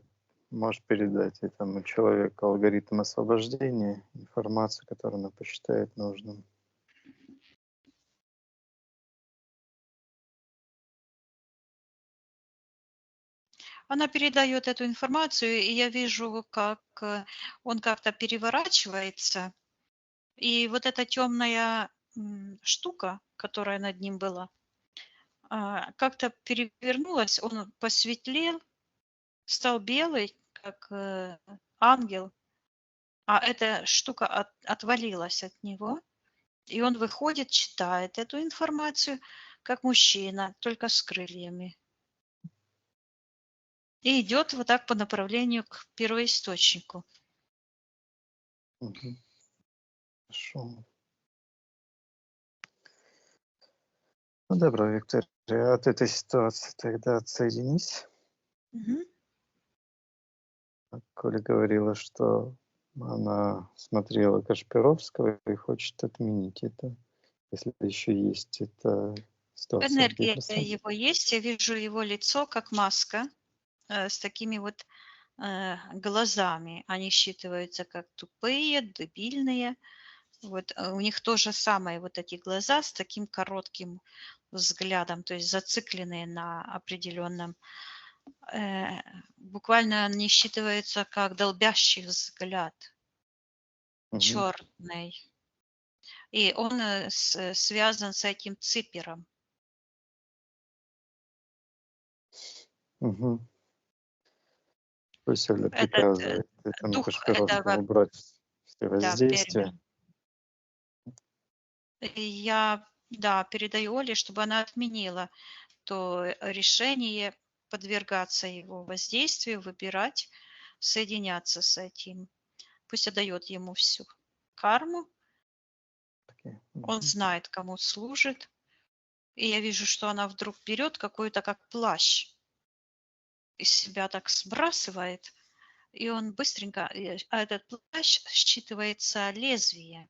можешь передать этому человеку алгоритм освобождения, информацию, которую она посчитает нужным. Она передает эту информацию, и я вижу, как он как-то переворачивается, и вот эта темная штука, которая над ним была, как-то перевернулась, он посветлел, стал белый, как ангел, а эта штука отвалилась от него, и он выходит, читает эту информацию, как мужчина, только с крыльями. И идет вот так по направлению к первоисточнику. Мгм. Хорошо. Ну, добро, Виктория, от этой ситуации тогда отсоединись. Мгм. Коля говорила, что она смотрела Кашпировского и хочет отменить это, если еще есть эта ситуация в Энергия пространстве. его есть, я вижу его лицо как маска с такими вот глазами. Они считываются как тупые, дебильные. Вот у них то же самое, вот эти глаза с таким коротким взглядом, то есть зацикленные на определенном. Буквально они считываются как долбящий взгляд, Мгм. черный. И он связан с этим ципером. Мгм. Пусть Оля Этот приказывает этому дух Кашпировскому этого, убрать все да, воздействия. И я, да, передаю Оле, чтобы она отменила то решение подвергаться его воздействию, выбирать, соединяться с этим. Пусть отдает ему всю карму, Такие. он Мгм. знает, кому служит. И я вижу, что она вдруг берет какой-то как плащ, из себя так сбрасывает, и он быстренько, а этот плащ считывается лезвие,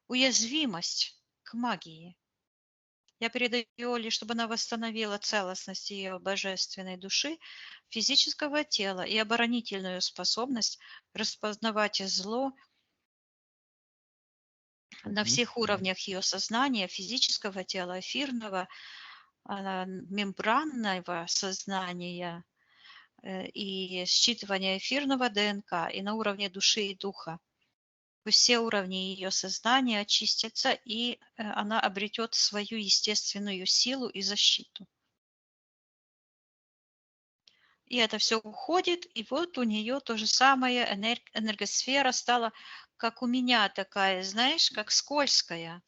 уязвимость к магии. Я передаю Оле, чтобы она восстановила целостность ее божественной души, физического тела и оборонительную способность распознавать зло на Мгм. всех уровнях ее сознания, физического тела, эфирного, мембранного сознания и считывания эфирного ДНК и на уровне души и духа. Пусть все уровни ее сознания очистятся, и она обретет свою естественную силу и защиту. И это все уходит, и вот у нее то же самое, энергосфера стала, как у меня такая, знаешь, как скользкая.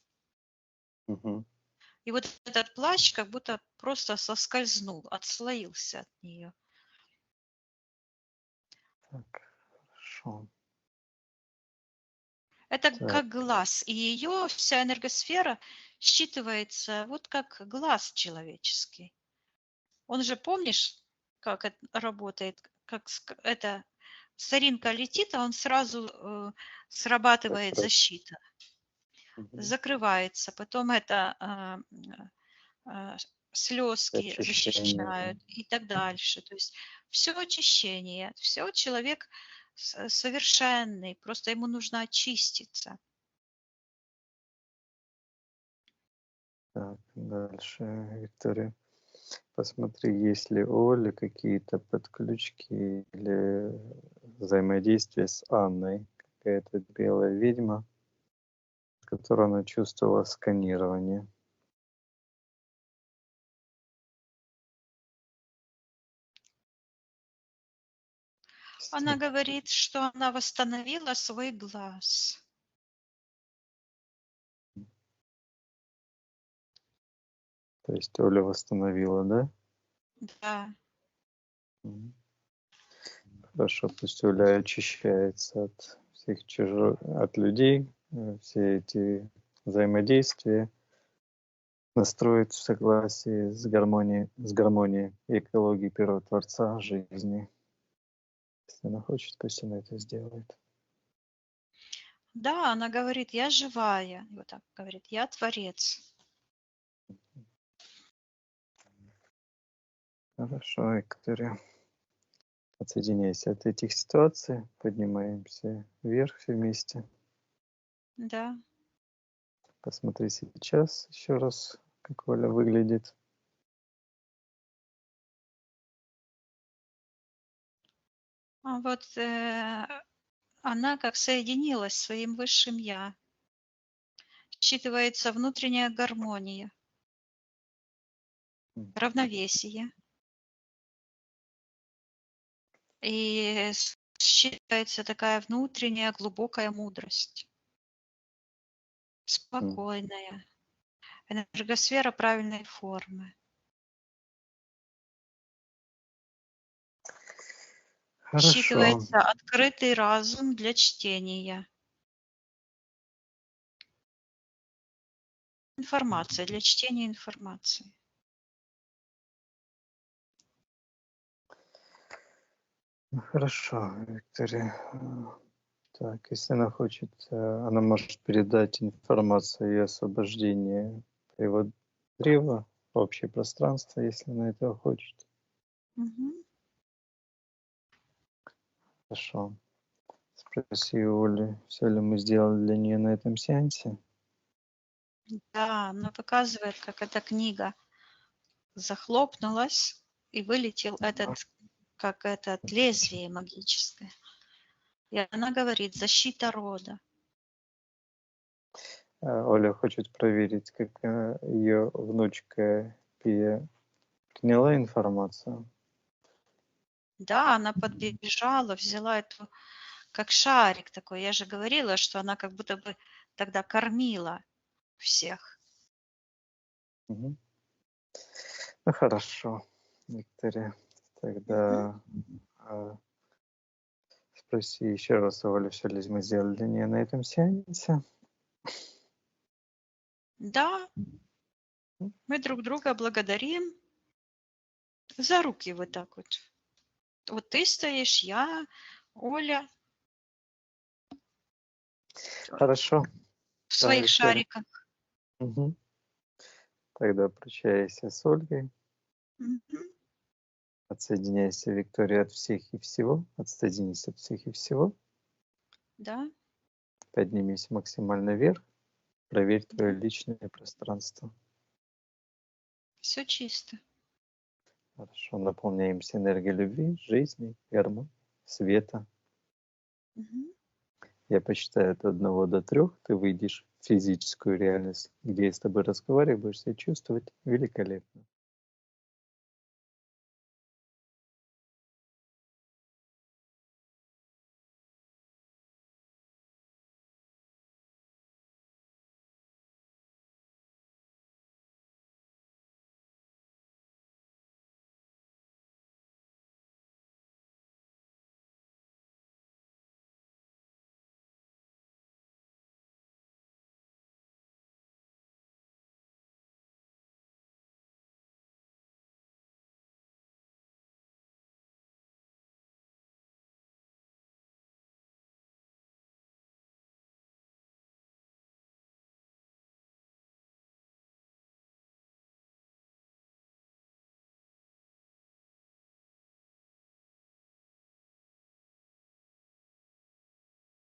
Мгм. И вот этот плащ как будто просто соскользнул, отслоился от нее. Так, хорошо. Это Так. как глаз, и ее вся энергосфера считывается вот как глаз человеческий. Он же, помнишь, как это работает, как эта соринка летит, а он сразу Так, срабатывает защита. мгм. Закрывается, потом это слезки Очищение. защищают и так дальше. То есть все очищение, все человек совершенный, просто ему нужно очиститься. Так, дальше, Виктория. Посмотри, есть ли у Оли какие-то подключки или взаимодействие с Анной, какая-то белая ведьма, с которой она чувствовала сканирование. Она говорит, что она восстановила свой глаз. То есть Оля восстановила, да? Да, Мгм. Хорошо, пусть Оля очищается от всех от людей, все эти взаимодействия, настроить в согласии с гармонией и экологией первого Творца жизни. Если она хочет, пусть она это сделает. да, она говорит, я живая. И вот так говорит, я творец. Хорошо, Виктория. Отсоединяйся от этих ситуаций, поднимаемся вверх все вместе. Да. Посмотри сейчас еще раз, как Оля выглядит. А вот она как соединилась с своим высшим я. Считывается внутренняя гармония, М, равновесие. И считывается такая внутренняя глубокая мудрость, м. спокойная, энергосфера правильной формы. Хорошо. Считывается открытый разум для чтения. Информация, для чтения информации. Ну, хорошо, Виктория. Так, если она хочет, она может передать информацию и освобождение его древа в общее пространство, если она этого хочет. Мгм. Хорошо. Спроси у Оли, все ли мы сделали для нее на этом сеансе. Да, она показывает, как эта книга захлопнулась и вылетел этот, как этот лезвие магическое. И она говорит, защита рода. Оля хочет проверить, как ее внучка Пия приняла информацию. Да, она подбежала, взяла эту, как шарик такой. Я же говорила, что она как будто бы тогда кормила всех. Мгм. Ну хорошо, Виктория. Мгм. Тогда спроси еще раз у Оли, все ли мы сделали для нее на этом сеансе. Да, мы друг друга благодарим за руки вот так вот. Вот ты стоишь, я, Оля Хорошо. в Да, своих Виктория. шариках. Мгм. Тогда прощайся с Ольгой. Мгм. Отсоединяйся, Виктория, от всех и всего. Отсоединись от всех и всего. Да, Поднимись максимально вверх. Проверь твое да, личное пространство. все чисто. Хорошо. Наполняемся энергией любви, жизни, гармонии, света. Мгм. Я посчитаю от 1 до 3. Ты выйдешь в физическую реальность, где я с тобой разговариваю, будешь себя чувствовать великолепно.